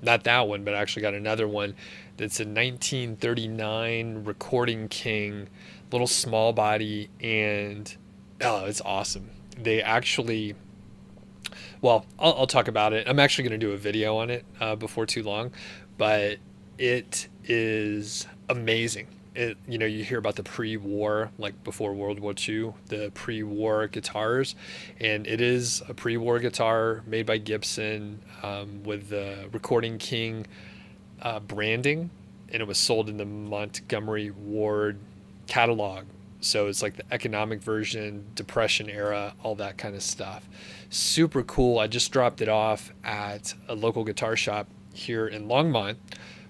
not that one, but I actually got another one that's a 1939 Recording King, little small body, and oh, it's awesome. They actually, well, I'll talk about it. I'm actually going to do a video on it before too long, but it is amazing. You hear about the pre-war, like before World War II, the pre-war guitars, and it is a pre-war guitar made by Gibson with the Recording King branding, and it was sold in the Montgomery Ward catalog. So it's like the economic version, Depression era, all that kind of stuff. Super cool. I just dropped it off at a local guitar shop here in Longmont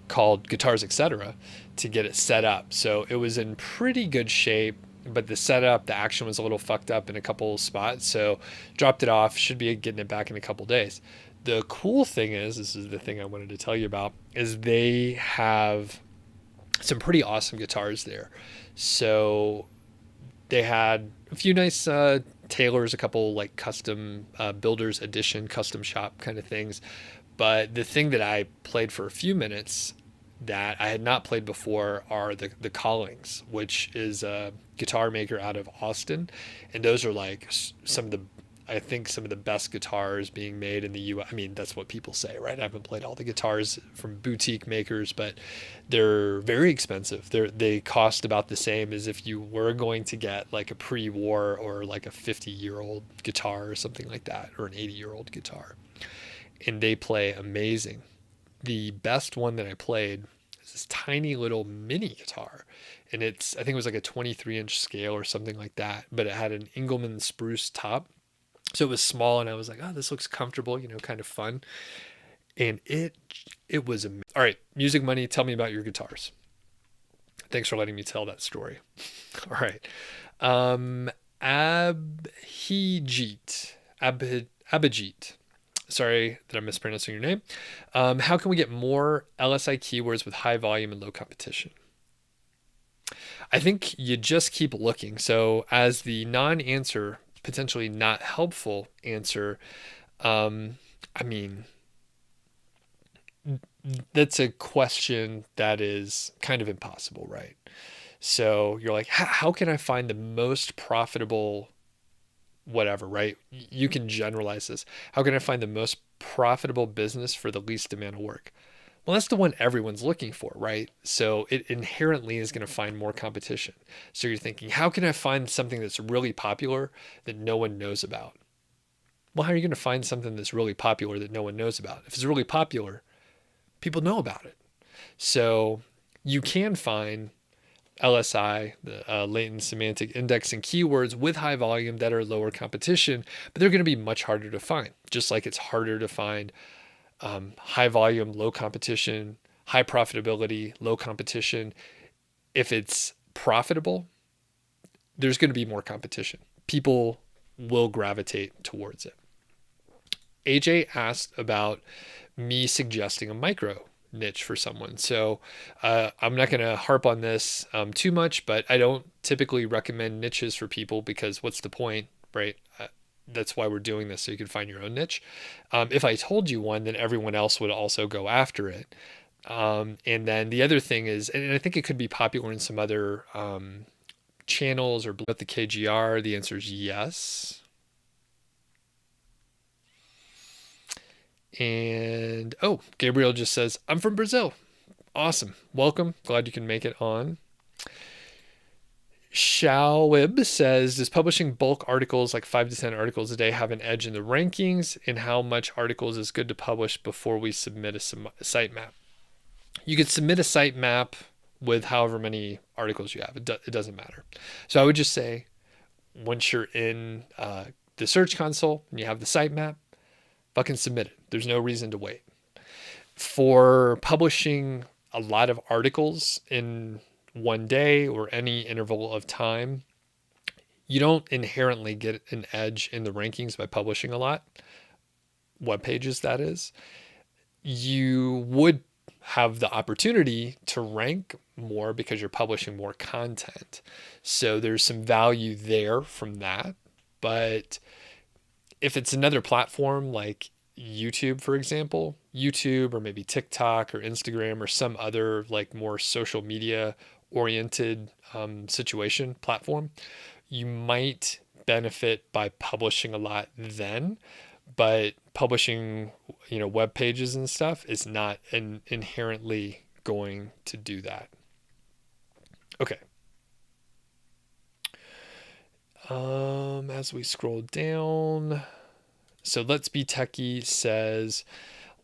called Guitars Etc. to get it set up. So it was in pretty good shape, but the setup, the action was a little fucked up in a couple of spots. So dropped it off, should be getting it back in a couple days. The cool thing is, this is the thing I wanted to tell you about, is they have some pretty awesome guitars there. So they had a few nice tailors, a couple like custom builders edition, custom shop kind of things. But the thing that I played for a few minutes that I had not played before are the Collings, which is a guitar maker out of Austin. And those are like some of the best guitars being made in the U.S. I mean, that's what people say, right? I haven't played all the guitars from boutique makers, but they're very expensive. They cost about the same as if you were going to get like a pre-war or like a 50-year-old guitar or something like that, or an 80-year-old guitar. And they play amazing. The best one that I played is this tiny little mini guitar. And I think it was like a 23-inch scale or something like that, but it had an Engelmann spruce top. So it was small, and I was like, oh, this looks comfortable, kind of fun. And it was amazing. All right, Music Money, tell me about your guitars. Thanks for letting me tell that story. All right. Abhijit. Sorry that I'm mispronouncing your name. How can we get more LSI keywords with high volume and low competition? I think you just keep looking. So as the non-answer, potentially not helpful answer, I mean, that's a question that is kind of impossible, right? So you're like, how can I find the most profitable whatever, right? You can generalize this. How can I find the most profitable business for the least amount of work? Well, that's the one everyone's looking for, right? So it inherently is going to find more competition. So you're thinking, how can I find something that's really popular that no one knows about? Well, how are you going to find something that's really popular that no one knows about? If it's really popular, people know about it. So you can find LSI, the latent semantic indexing keywords with high volume that are lower competition, but they're going to be much harder to find. Just like it's harder to find high volume, low competition, high profitability, low competition. If it's profitable, there's going to be more competition. People will gravitate towards it. AJ asked about me suggesting a micro niche for someone. So I'm not going to harp on this too much, but I don't typically recommend niches for people because what's the point, right? That's why we're doing this, so you can find your own niche. If I told you one, then everyone else would also go after it. And then the other thing is, and I think it could be popular in some other channels or the KGR, the answer is yes. And oh, Gabriel just says, I'm from Brazil. Awesome. Welcome. Glad you can make it on. Shalwib says, does publishing bulk articles like 5 to 10 articles a day have an edge in the rankings? And how much articles is good to publish before we submit a sitemap? You could submit a sitemap with however many articles you have. It doesn't matter. So I would just say, once you're in the Search Console and you have the sitemap, fucking submit it. There's no reason to wait. For publishing a lot of articles in one day or any interval of time, you don't inherently get an edge in the rankings by publishing a lot. Web pages, that is. You would have the opportunity to rank more because you're publishing more content. So there's some value there from that. But if it's another platform like YouTube, for example, YouTube or maybe TikTok or Instagram or some other like more social media oriented situation platform, you might benefit by publishing a lot then, but publishing, web pages and stuff is not inherently going to do that. Okay. As we scroll down, so Let's Be Techie says,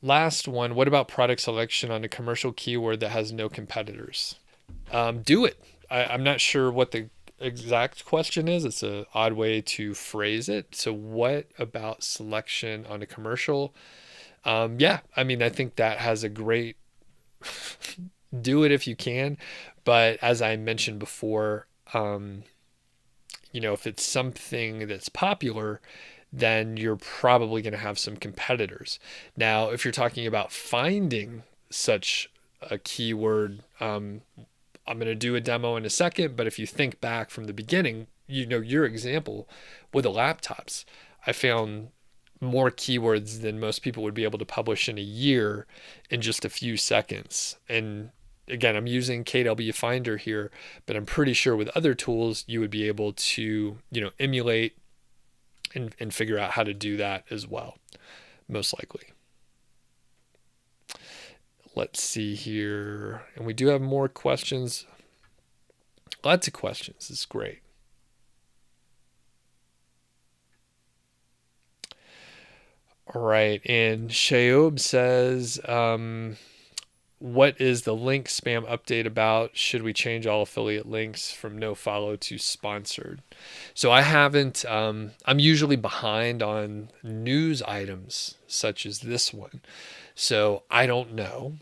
last one, what about product selection on a commercial keyword that has no competitors? Do it. I'm not sure what the exact question is. It's an odd way to phrase it. So what about selection on a commercial? Yeah, I mean, I think that has a great, do it if you can. But as I mentioned before, if it's something that's popular, then you're probably going to have some competitors. Now, if you're talking about finding such a keyword, I'm going to do a demo in a second, but if you think back from the beginning, your example with the laptops, I found more keywords than most people would be able to publish in a year in just a few seconds. And again, I'm using KWFinder here, but I'm pretty sure with other tools, you would be able to, emulate and figure out how to do that as well, most likely. Let's see here. And we do have more questions. Lots of questions. It's great. All right. And Shayob says, what is the link spam update about? Should we change all affiliate links from no follow to sponsored? So I haven't, I'm usually behind on news items such as this one. So I don't know.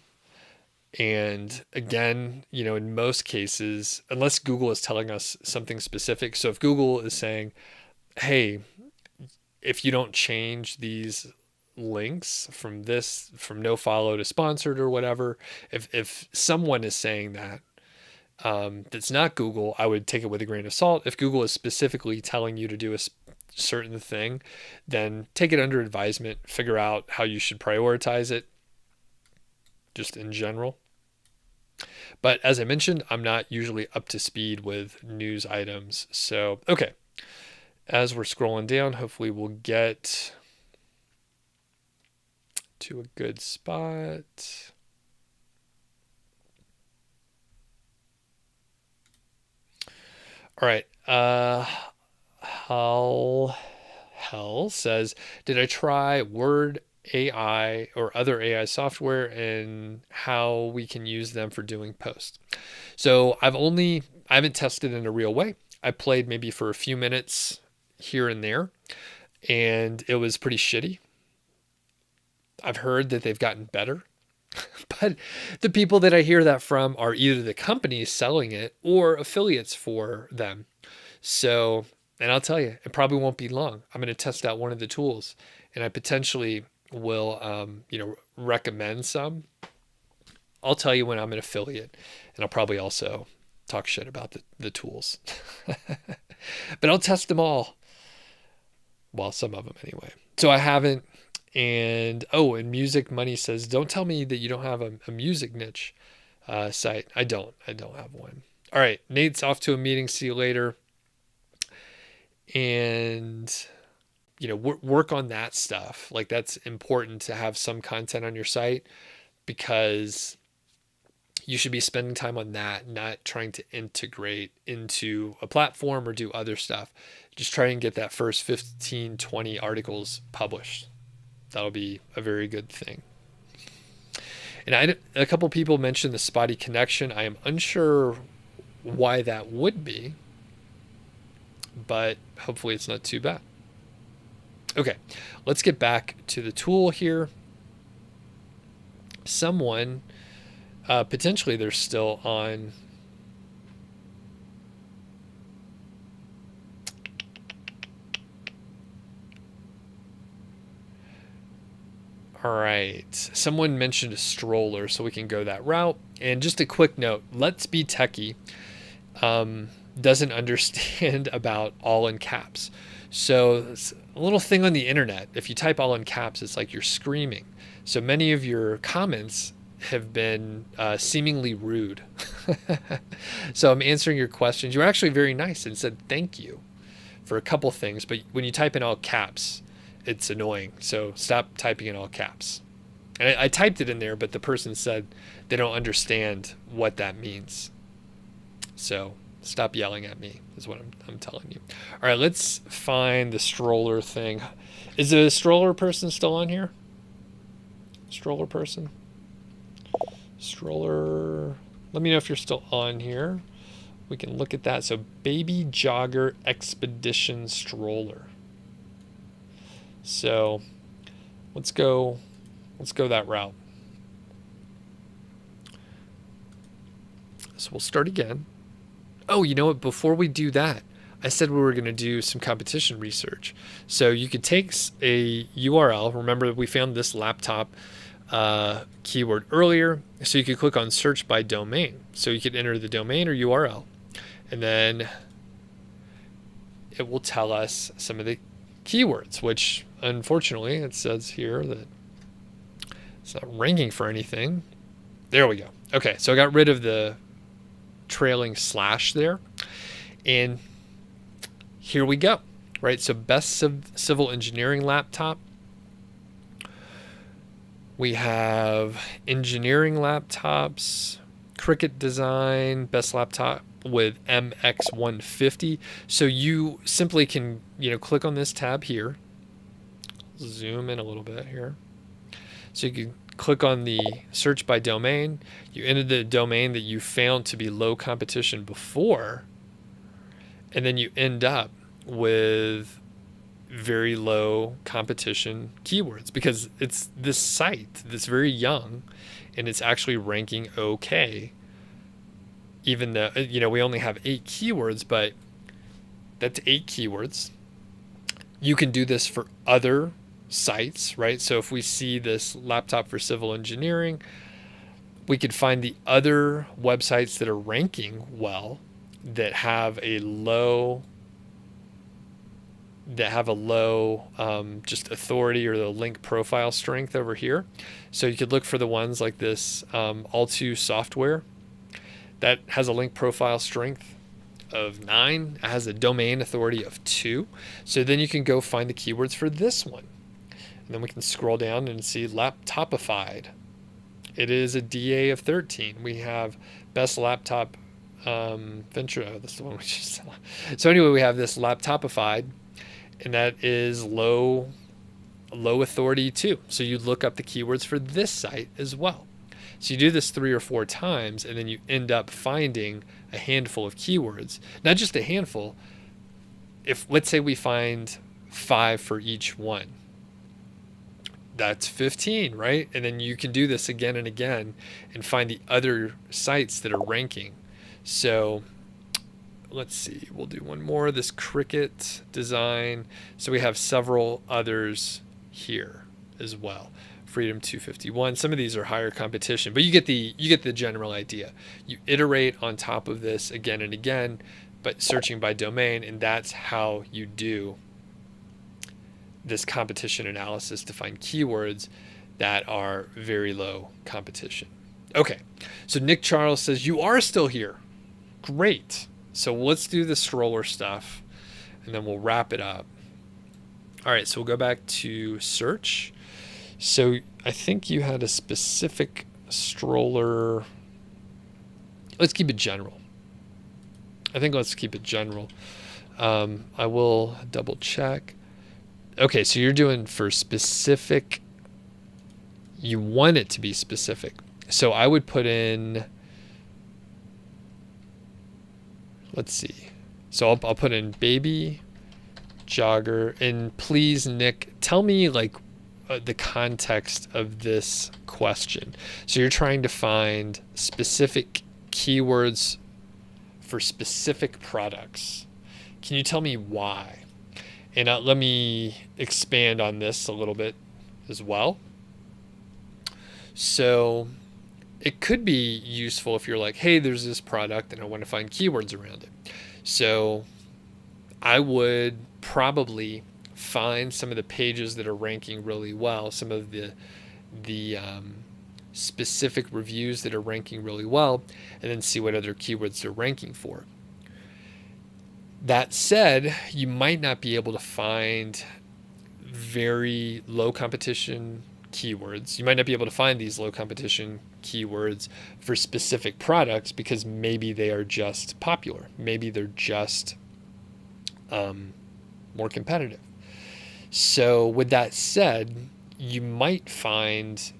And again, in most cases, unless Google is telling us something specific. So if Google is saying, hey, if you don't change these links from no follow to sponsored or whatever, if someone is saying that, that's not Google, I would take it with a grain of salt. If Google is specifically telling you to do a certain thing, then take it under advisement, figure out how you should prioritize it, just in general. But as I mentioned, I'm not usually up to speed with news items. So, okay. As we're scrolling down, hopefully we'll get to a good spot. All right. Hell says, did I try Word AI or other AI software and how we can use them for doing posts? So I haven't tested in a real way. I played maybe for a few minutes here and there, and it was pretty shitty. I've heard that they've gotten better, but the people that I hear that from are either the companies selling it or affiliates for them. So And I'll tell you, it probably won't be long. I'm going to test out one of the tools, and I potentially will, recommend some. I'll tell you when I'm an affiliate, and I'll probably also talk shit about the tools. But I'll test them all. Well, some of them anyway. So I haven't. And Music Money says, don't tell me that you don't have a music niche site. I don't have one. All right, Nate's off to a meeting. See you later. And work on that stuff. Like, that's important to have some content on your site, because you should be spending time on that, not trying to integrate into a platform or do other stuff. Just try and get that first 15, 20 articles published. That'll be a very good thing. And a couple people mentioned the spotty connection. I am unsure why that would be, but hopefully it's not too bad. Okay, let's get back to the tool here. Someone, potentially they're still on. All right, someone mentioned a stroller, so we can go that route. And just a quick note, Let's Be Techie doesn't understand about all in caps. So it's a little thing on the internet. If you type all in caps, it's like you're screaming. So many of your comments have been seemingly rude. So I'm answering your questions. You were actually very nice and said thank you for a couple things, but when you type in all caps, it's annoying. So stop typing in all caps. And I typed it in there, but the person said they don't understand what that means. So stop yelling at me is what I'm telling you. All right, let's find the stroller thing. Is the stroller person still on here? Stroller person? Stroller. Let me know if you're still on here. We can look at that. So Baby Jogger Expedition Stroller. So let's go that route. So we'll start again. Oh, you know what? Before we do that, I said we were going to do some competition research. So you could take a URL. Remember, we found this laptop keyword earlier. So you could click on search by domain. So you could enter the domain or URL, and then it will tell us some of the keywords, which unfortunately it says here that it's not ranking for anything. There we go. Okay, so I got rid of the trailing slash there, and here we go. Right, so best civil engineering laptop. We have engineering laptops, Cricut design, best laptop with MX150. So you simply can, click on this tab here. Zoom in a little bit here. So you can click on the search by domain. You enter the domain that you found to be low competition before, and then you end up with very low competition keywords, because it's this site that's very young and it's actually ranking okay, even though we only have 8 keywords, but that's 8 keywords. You can do this for other sites, right? So if we see this laptop for civil engineering, we could find the other websites that are ranking well, that have a low just authority or the link profile strength over here. So you could look for the ones like this All2 software that has a link profile strength of 9. It has a domain authority of 2. So then you can go find the keywords for this one. And then we can scroll down and see Laptopified. It is a DA of 13. We have best laptop venture. Oh, that's the one we just saw. So anyway, we have this Laptopified, and that is low authority too. So you look up the keywords for this site as well. So you do this 3 or 4 times, and then you end up finding a handful of keywords. Not just a handful. If, let's say, we find 5 for each one, that's 15, right? And then you can do this again and again and find the other sites that are ranking. So let's see, we'll do one more, this cricket design. So we have several others here as well. Freedom 251. Some of these are higher competition, but you get the general idea. You iterate on top of this again and again, but searching by domain, and that's how you do this competition analysis to find keywords that are very low competition. Okay, so Nick Charles says, you are still here. Great. So let's do the stroller stuff, and then we'll wrap it up. All right, so we'll go back to search. So I think you had a specific stroller. Let's keep it general. I think let's keep it general. I will double check. Okay, so you're doing for specific. You want it to be specific. So I would put in, let's see. So I'll put in baby jogger, and please, Nick, tell me like the context of this question. So you're trying to find specific keywords for specific products. Can you tell me why? And let me expand on this a little bit as well. So it could be useful if you're like, hey, there's this product and I want to find keywords around it. So I would probably find some of the pages that are ranking really well, some of the specific reviews that are ranking really well, and then see what other keywords they're ranking for. That said, you might not be able to find very low competition keywords. You might not be able to find these low competition keywords for specific products because maybe they are just popular. Maybe they're just more competitive. So with that said, you might find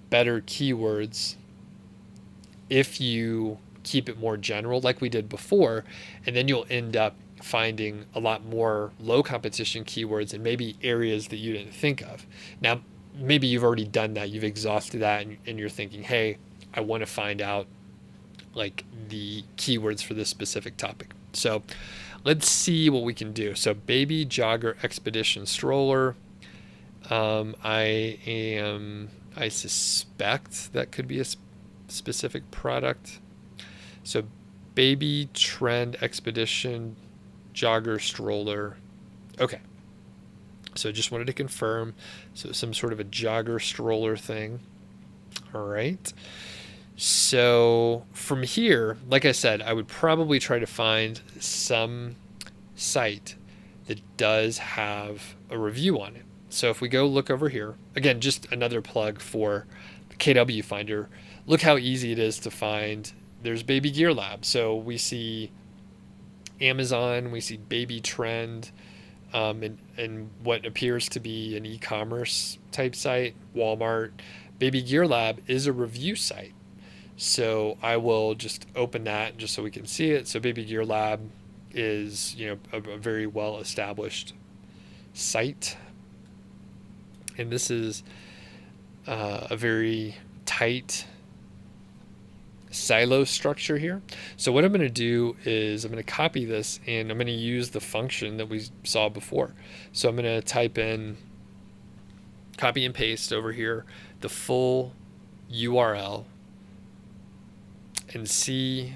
better keywords if you keep it more general like we did before, and then you'll end up finding a lot more low competition keywords in maybe areas that you didn't think of. Now, maybe you've already done that, you've exhausted that, and you're thinking, hey, I want to find out like the keywords for this specific topic. So let's see what we can do. So baby jogger expedition stroller. I suspect that could be a specific product. So baby trend expedition jogger stroller. Okay. So just wanted to confirm. So some sort of a jogger stroller thing. All right. So from here, like I said, I would probably try to find some site that does have a review on it. So if we go look over here, again, just another plug for KWFinder. Look how easy it is to find. There's Baby Gear Lab. So we see Amazon, we see Baby Trend, and what appears to be an e-commerce type site, Walmart. Baby Gear Lab is a review site. So I will just open that just so we can see it. So Baby Gear Lab is, a very well established site. And this is a very tight silo structure here. So what I'm going to do is I'm going to copy this and I'm going to use the function that we saw before. So I'm going to type in, copy and paste over here, the full URL and see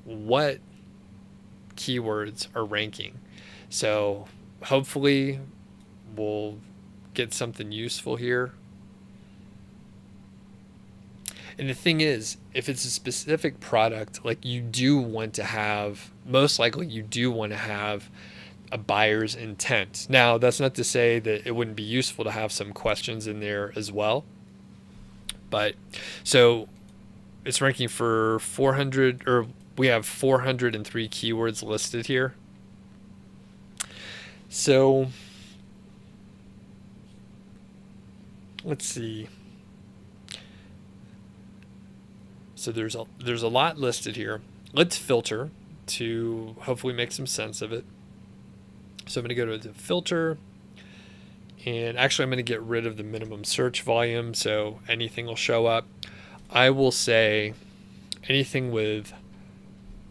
what keywords are ranking. So hopefully we'll get something useful here. And the thing is, if it's a specific product, like you do want to have, most likely you do want to have a buyer's intent. Now, that's not to say that it wouldn't be useful to have some questions in there as well. But so it's ranking for 400, or we have 403 keywords listed here. So let's see. So there's a lot listed here. Let's filter to hopefully make some sense of it. So I'm going to go to the filter, and actually I'm going to get rid of the minimum search volume so anything will show up. I will say anything with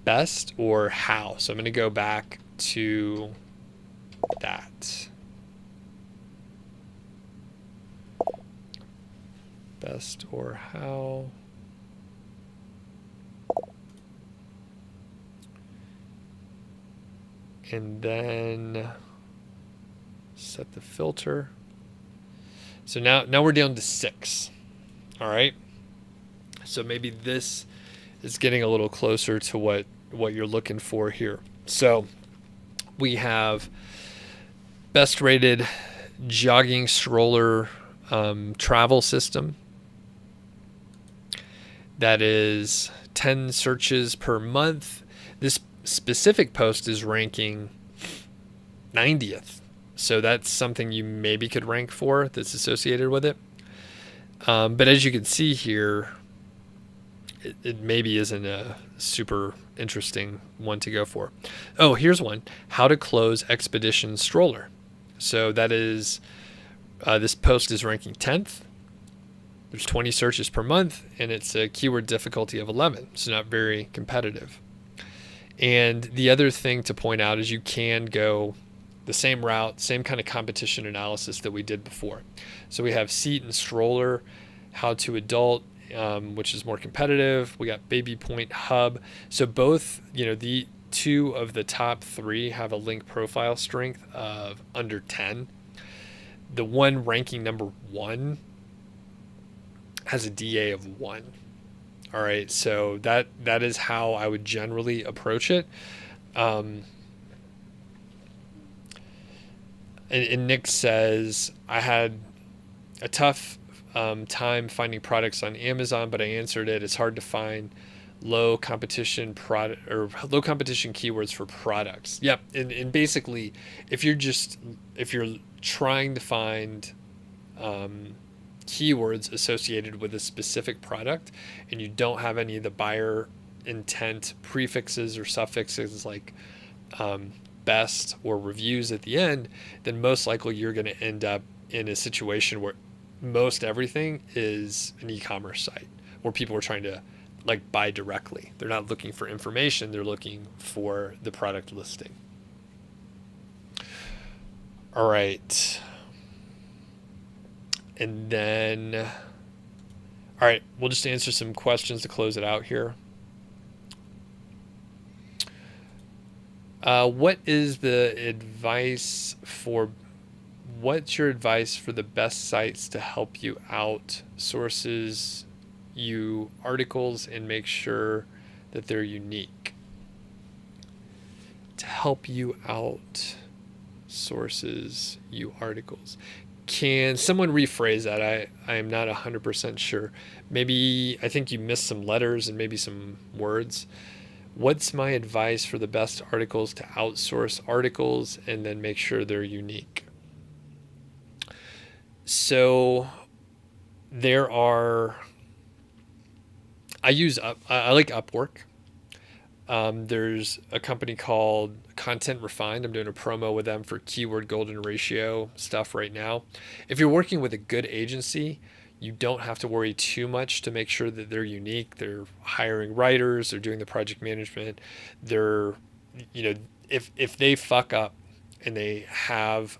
best or how. So I'm going to go back to that. Best or how. And then set the filter. So now we're down to 6. All right. So maybe this is getting a little closer to what you're looking for here. So we have best rated jogging stroller travel system. That is 10 searches per month. This specific post is ranking 90th. So that's something you maybe could rank for that's associated with it. But as you can see here, it maybe isn't a super interesting one to go for. Oh, here's one. How to close expedition stroller. So that is, this post is ranking 10th. There's 20 searches per month, and it's a keyword difficulty of 11. So not very competitive. And the other thing to point out is you can go the same route, same kind of competition analysis that we did before. So we have seat and stroller, how to adult, which is more competitive. We got baby point hub. So both, the 2 of the top 3 have a link profile strength of under 10. The one ranking number 1 has a DA of 1. All right, so that is how I would generally approach it. And Nick says, I had a tough time finding products on Amazon, but I answered it. It's hard to find low competition keywords for products. Yep, and basically, if you're trying to find keywords associated with a specific product and you don't have any of the buyer intent prefixes or suffixes like best or reviews at the end, then most likely you're going to end up in a situation where most everything is an e-commerce site where people are trying to buy directly. They're not looking for information, they're looking for the product listing. All right. And then, all right, we'll just answer some questions to close it out here. What's your advice for the best sites to help you out sources you articles and make sure that they're unique? To help you out sources you articles. Can someone rephrase that? I am not 100% sure. Maybe I think you missed some letters and maybe some words. What's my advice for the best articles to outsource articles and then make sure they're unique? So I like Upwork. There's a company called Content Refined. I'm doing a promo with them for keyword golden ratio stuff right now. If you're working with a good agency, you don't have to worry too much to make sure that they're unique. They're hiring writers, they're doing the project management. They're, if they fuck up and they have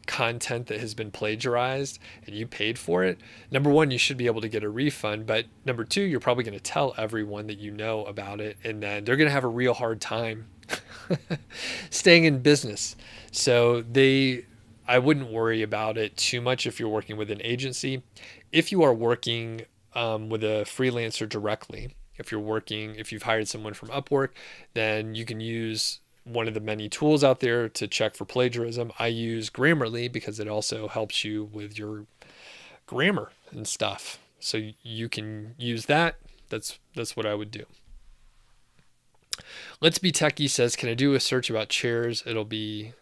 content that has been plagiarized and you paid for it, number one, you should be able to get a refund. But number two, you're probably going to tell everyone that you know about it, and then they're going to have a real hard time staying in business. So I wouldn't worry about it too much if you're working with an agency. If you are working with a freelancer directly, if you've hired someone from Upwork, then you can use one of the many tools out there to check for plagiarism. I use Grammarly because it also helps you with your grammar and stuff. So you can use that. That's what I would do. Let's Be Techie says, can I do a search about chairs? It'll be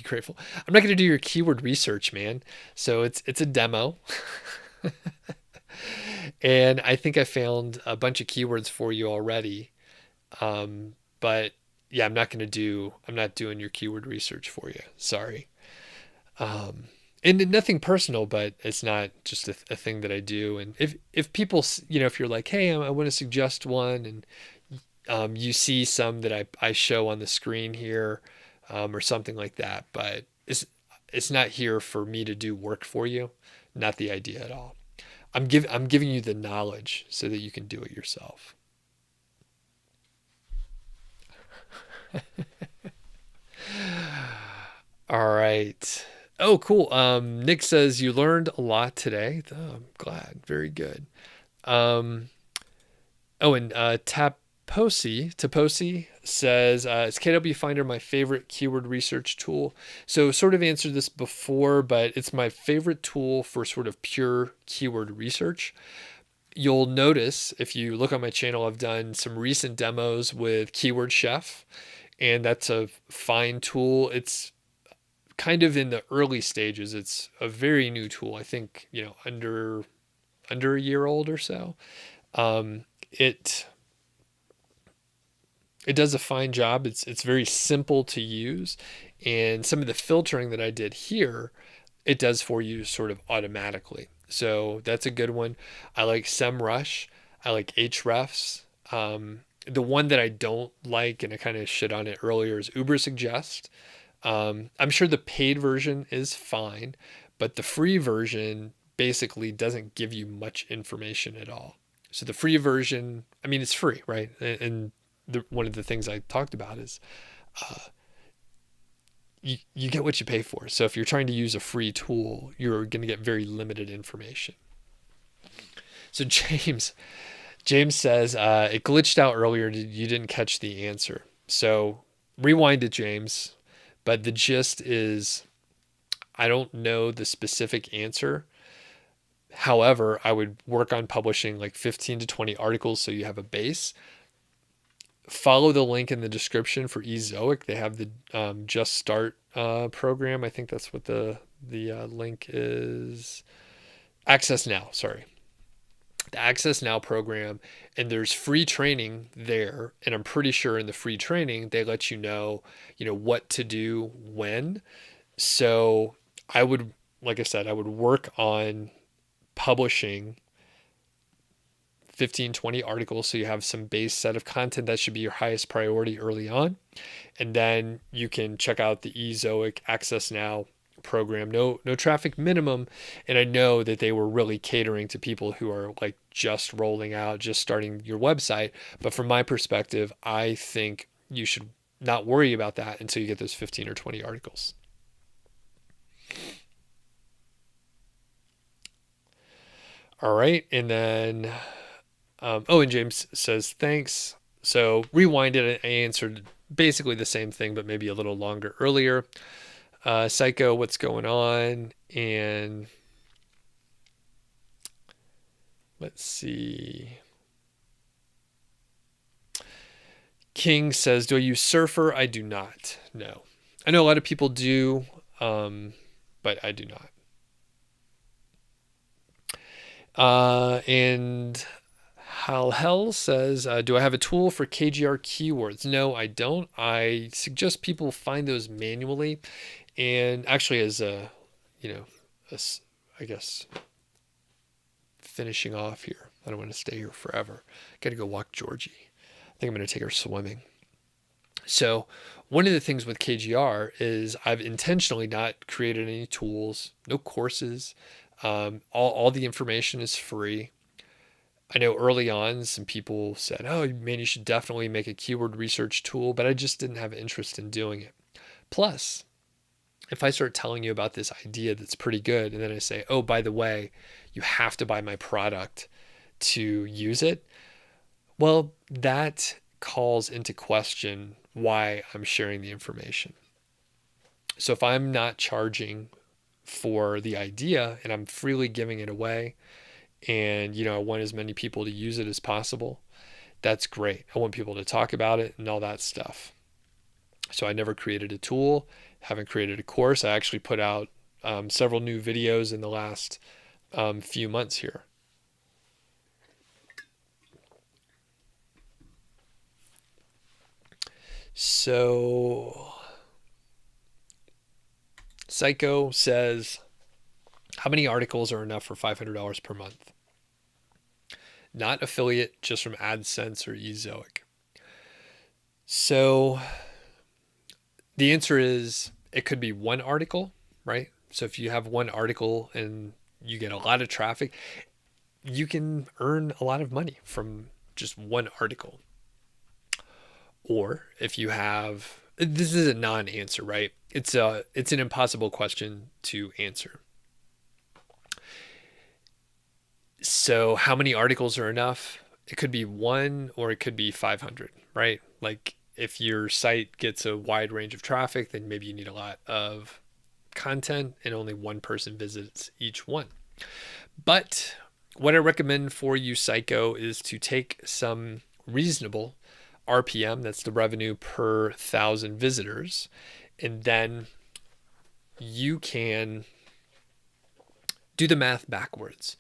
grateful. I'm not going to do your keyword research, man. So it's a demo. And I think I found a bunch of keywords for you already. But yeah, I'm not doing your keyword research for you. Sorry. And nothing personal, but it's not just a thing that I do. And if people, if you're like, hey, I want to suggest one, and You see some that I show on the screen here, or something like that, but it's not here for me to do work for you. Not the idea at all. I'm giving you the knowledge so that you can do it yourself. All right. Oh, cool. Nick says you learned a lot today. Oh, I'm glad. Very good. Um, oh, and Taposi says, is KWFinder my favorite keyword research tool? So sort of answered this before, but it's my favorite tool for sort of pure keyword research. You'll notice if you look on my channel, I've done some recent demos with Keyword Chef, and that's a fine tool. It's kind of in the early stages. It's a very new tool. I think, under a year old or so. It does a fine job. It's very simple to use, and some of the filtering that I did here, it does for you sort of automatically. So that's a good one. I like SEMrush. I like Ahrefs. The one that I don't like, and I kind of shit on it earlier, is Ubersuggest. I'm sure the paid version is fine, but the free version basically doesn't give you much information at all. So the free version, I mean, it's free, right? And one of the things I talked about is you get what you pay for. So if you're trying to use a free tool, you're going to get very limited information. So James says, it glitched out earlier. You didn't catch the answer. So rewind it, James. But the gist is, I don't know the specific answer. However, I would work on publishing like 15 to 20 articles so you have a base. Follow the link in the description for Ezoic. They have the Just Start program. I think that's what the link is. Access Now, sorry. The Access Now program, and there's free training there, and I'm pretty sure in the free training they let you know what to do when. So I would, like I said, I would work on publishing 15, 20 articles so you have some base set of content. That should be your highest priority early on. And then you can check out the Ezoic Access Now program. No traffic minimum. And I know that they were really catering to people who are like just rolling out, just starting your website. But from my perspective, I think you should not worry about that until you get those 15 or 20 articles. All right. And then, and James says, thanks. So rewind it. I answered basically the same thing, but maybe a little longer earlier. Psycho, what's going on? And let's see. King says, do I use Surfer? I do not. No. I know a lot of people do, but I do not. And Hal says, do I have a tool for KGR keywords? No, I don't. I suggest people find those manually. And actually, as I guess, finishing off here, I don't want to stay here forever. Got to go walk Georgie. I think I'm going to take her swimming. So one of the things with KGR is I've intentionally not created any tools, no courses. All the information is free. I know early on some people said, oh, man, you should definitely make a keyword research tool, but I just didn't have interest in doing it. Plus, if I start telling you about this idea that's pretty good, and then I say, oh, by the way, you have to buy my product to use it, well, that calls into question why I'm sharing the information. So if I'm not charging for the idea and I'm freely giving it away, and I want as many people to use it as possible, that's great. I want people to talk about it and all that stuff. So I never created a tool, haven't created a course. I actually put out several new videos in the last few months here. So Psycho says, how many articles are enough for $500 per month? Not affiliate, just from AdSense or Ezoic. So the answer is it could be one article, right? So if you have one article and you get a lot of traffic, you can earn a lot of money from just one article. Or if you have, this is a non-answer, right? It's an impossible question to answer. So how many articles are enough? It could be one or it could be 500, right? Like if your site gets a wide range of traffic, then maybe you need a lot of content and only one person visits each one. But what I recommend for you, Psycho, is to take some reasonable RPM, that's the revenue per 1,000 visitors, and then you can do the math backwards.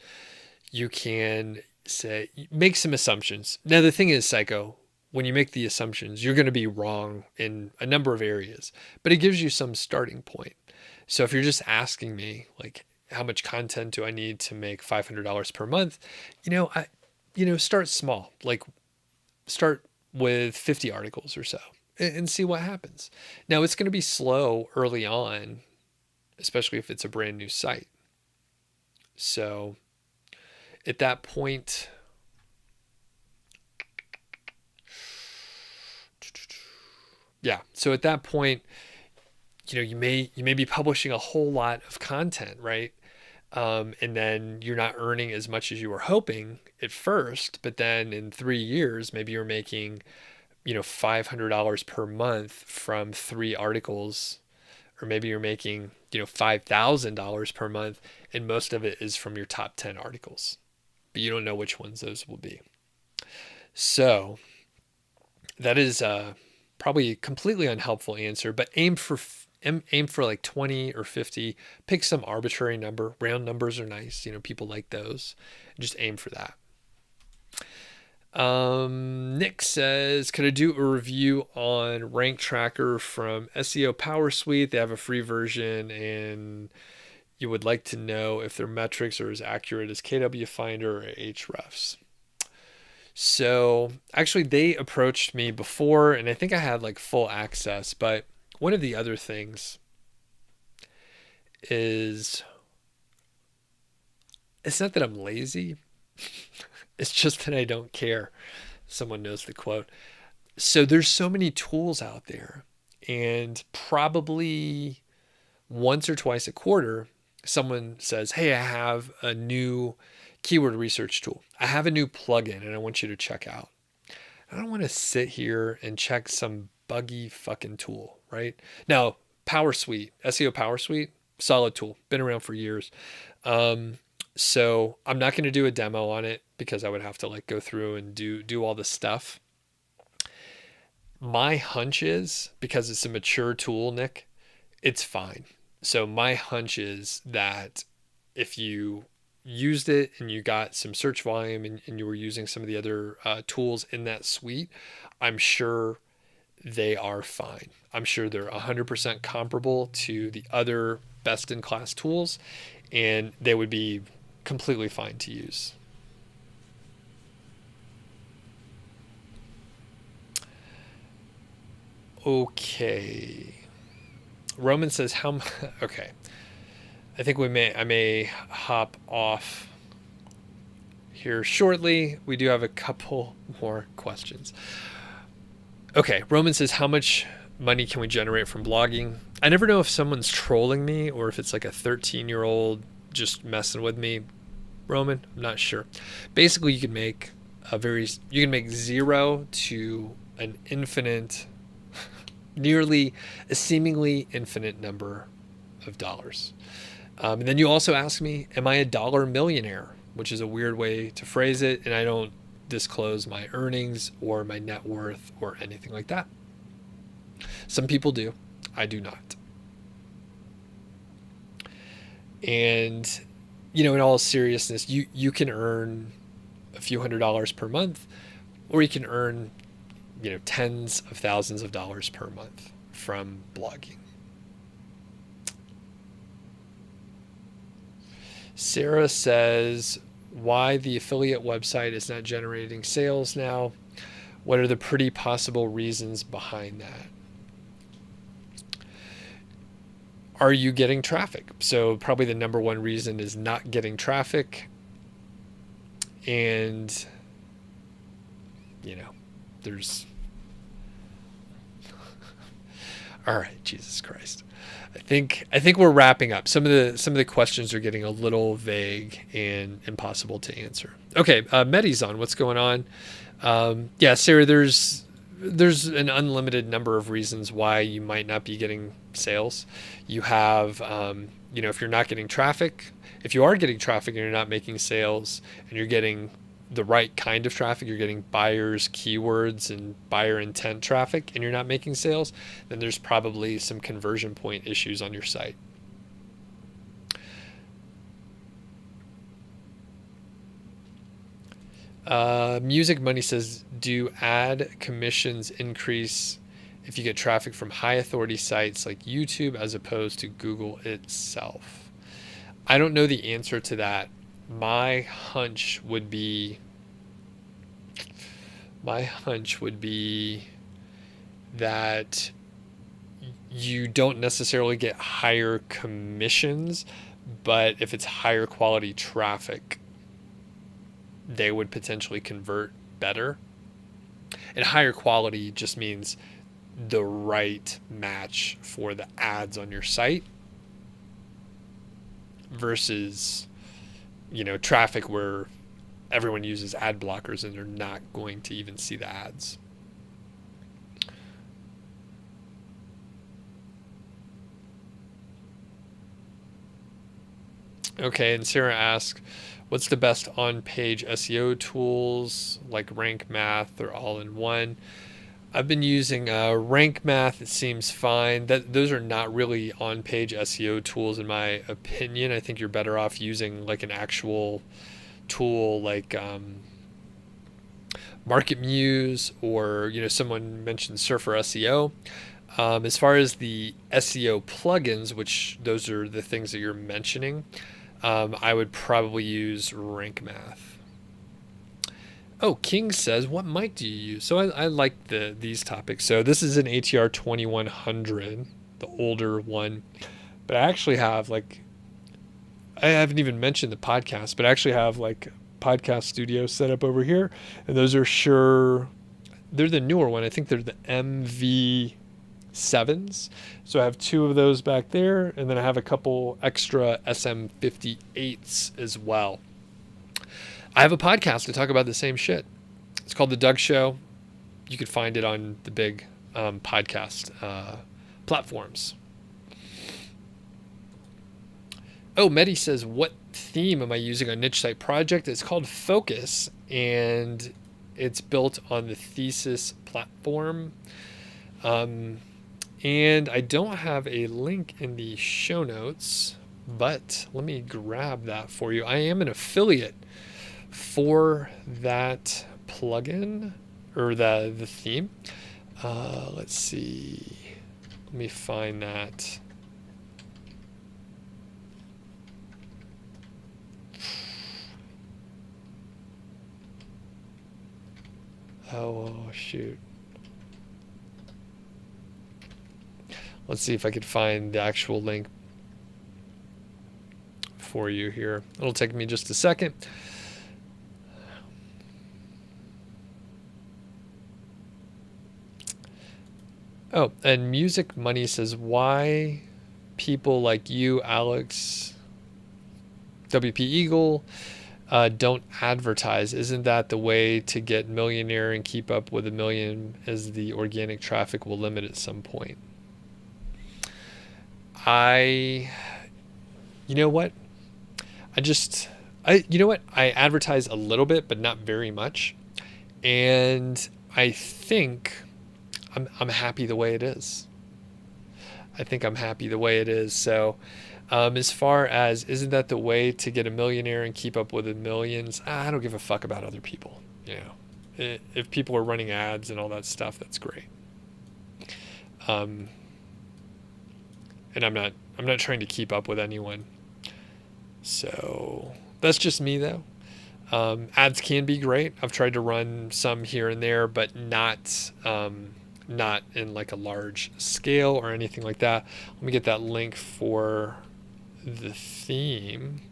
You can say, make some assumptions. Now, the thing is, Psycho, when you make the assumptions, you're going to be wrong in a number of areas, but it gives you some starting point. So if you're just asking me, like, how much content do I need to make $500 per month? Start small. Like, start with 50 articles or so and see what happens. Now, it's going to be slow early on, especially if it's a brand new site. So at that point, so at that point, you may be publishing a whole lot of content, right? And then you're not earning as much as you were hoping at first, but then in 3 years, maybe you're making, $500 per month from 3 articles, or maybe you're making, $5,000 per month, and most of it is from your top 10 articles, but you don't know which ones those will be. So that is probably a completely unhelpful answer, but aim for like 20 or 50. Pick some arbitrary number. Round numbers are nice. People like those. Just aim for that. Nick says, could I do a review on Rank Tracker from SEO Power Suite? They have a free version, and you would like to know if their metrics are as accurate as KWFinder or Ahrefs. So actually, they approached me before, and I think I had like full access, but one of the other things is, it's not that I'm lazy. It's just that I don't care. Someone knows the quote. So there's so many tools out there, and probably once or twice a quarter, someone says, hey, I have a new keyword research tool. I have a new plugin and I want you to check out. I don't want to sit here and check some buggy fucking tool, right? Now, Power Suite, SEO Power Suite, solid tool, been around for years. So I'm not going to do a demo on it because I would have to like go through and do all the stuff. My hunch is, because it's a mature tool, Nick, it's fine. So my hunch is that if you used it and you got some search volume and you were using some of the other tools in that suite, I'm sure they are fine. I'm sure they're 100% comparable to the other best-in-class tools, and they would be completely fine to use. Okay. Roman says okay. I think I may hop off here shortly. We do have a couple more questions. Okay, Roman says, how much money can we generate from blogging? I never know if someone's trolling me or if it's like a 13-year-old just messing with me. Roman, I'm not sure. Basically, you can make zero to an infinite, nearly a seemingly infinite number of dollars. And then you also ask me, am I a dollar millionaire? Which is a weird way to phrase it, and I don't disclose my earnings or my net worth or anything like that. Some people do. I do not. And, in all seriousness, you can earn a few $100s per month, or you can earn, tens of thousands of dollars per month from blogging. Sarah says, why the affiliate website is not generating sales now. What are the pretty possible reasons behind that? Are you getting traffic? So probably the number one reason is not getting traffic. And, there's... All right, Jesus Christ. I think we're wrapping up. Some of the questions are getting a little vague and impossible to answer. Okay, Medi's on. What's going on? Yeah, Sarah, there's an unlimited number of reasons why you might not be getting sales. You have, if you're not getting traffic, if you are getting traffic and you're not making sales, and you're getting the right kind of traffic, you're getting buyers, keywords, and buyer intent traffic, and you're not making sales, then there's probably some conversion point issues on your site. Music Money says, do ad commissions increase if you get traffic from high authority sites like YouTube as opposed to Google itself? I don't know the answer to that. My hunch would be that you don't necessarily get higher commissions, but if it's higher quality traffic, they would potentially convert better. And higher quality just means the right match for the ads on your site versus, traffic where everyone uses ad blockers and they're not going to even see the ads. Okay, and Sarah asks, what's the best on-page SEO tools like Rank Math or All-in-One? I've been using Rank Math. It seems fine. Those are not really on-page SEO tools in my opinion. I think you're better off using like an actual tool like Market Muse, or someone mentioned Surfer SEO. As far as the SEO plugins, which those are the things that you're mentioning, I would probably use Rank Math. Oh, King says, what mic do you use? So I like these topics. So this is an ATR 2100, the older one. But I actually have I haven't even mentioned the podcast, but I actually have podcast studio set up over here. And those are they're the newer one. I think they're the MV7s. So I have two of those back there. And then I have a couple extra SM58s as well. I have a podcast to talk about the same shit. It's called The Doug Show. You could find it on the big podcast platforms. Oh, Medi says, what theme am I using on Niche Site Project? It's called Focus, and it's built on the Thesis platform. And I don't have a link in the show notes, but let me grab that for you. I am an affiliate for that plugin or the theme. Let's see. Let me find that. Oh, shoot. Let's see if I could find the actual link for you here. It'll take me just a second. Oh, and Music Money says, why people like you, Alex, WP Eagle, don't advertise? Isn't that the way to get millionaire and keep up with a million, as the organic traffic will limit at some point? You know what? I advertise a little bit, but not very much. And I think I'm happy the way it is. I think I'm happy the way it is. So as far as, isn't that the way to get a millionaire and keep up with the millions? I don't give a fuck about other people. If people are running ads and all that stuff, that's great. And I'm not trying to keep up with anyone. So that's just me though. Ads can be great. I've tried to run some here and there, but not in like a large scale or anything like that. Let me get that link for the theme.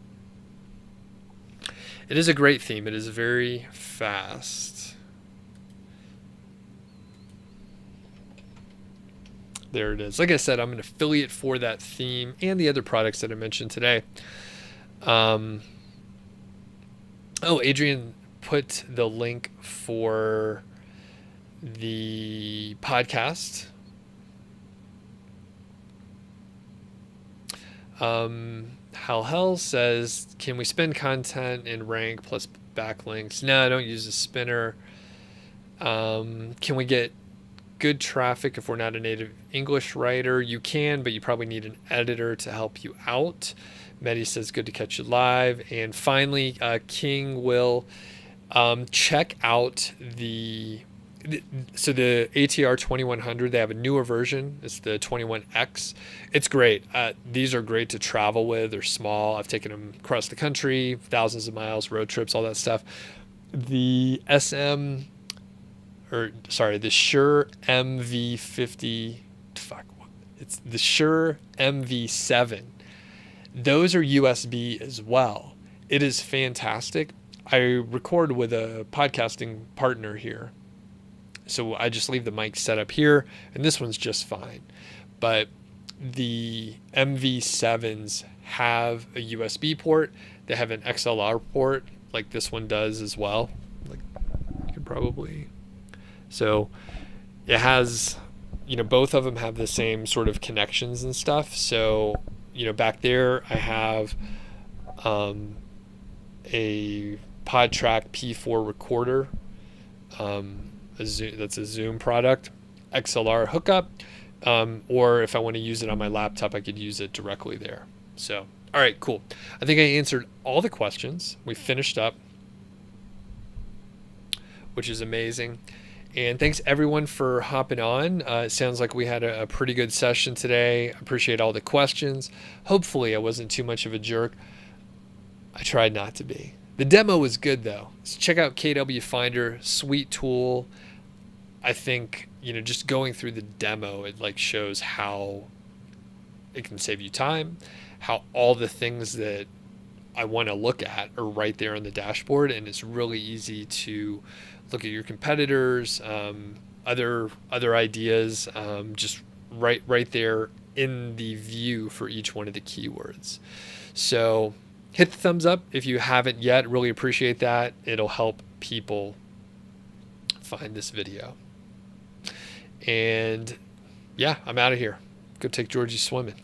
It is a great theme. It is very fast. There it is. Like I said, I'm an affiliate for that theme and the other products that I mentioned today. Oh, Adrian put the link for the podcast. Hell says, can we spin content in rank plus backlinks? No, I don't use a spinner. Can we get good traffic if we're not a native English writer? You can, but you probably need an editor to help you out. Medi says, good to catch you live. And finally, King will check out the ATR 2100. They have a newer version. It's the 21X. It's great. These are great to travel with. They're small. I've taken them across the country, thousands of miles, road trips, all that stuff. The the Shure MV50. It's the Shure MV7. Those are USB as well. It is fantastic. I record with a podcasting partner here, so I just leave the mic set up here, and this one's just fine. But the MV7s have a USB port. They have an XLR port, like this one does as well. Like you could probably. So it has, both of them have the same sort of connections and stuff. So, back there I have a PodTrack P4 recorder. That's a Zoom product, XLR hookup, or if I want to use it on my laptop, I could use it directly there. So, all right, cool. I think I answered all the questions. We finished up, which is amazing. And thanks everyone for hopping on. It sounds like we had a pretty good session today. I appreciate all the questions. Hopefully I wasn't too much of a jerk. I tried not to be. The demo was good though. So check out KWFinder, sweet tool. I think, just going through the demo, it like shows how it can save you time, how all the things that I want to look at are right there on the dashboard, and it's really easy to look at your competitors, other ideas, just right there in the view for each one of the keywords. So hit the thumbs up if you haven't yet. Really appreciate that. It'll help people find this video. And yeah, I'm out of here. Go take Georgie swimming.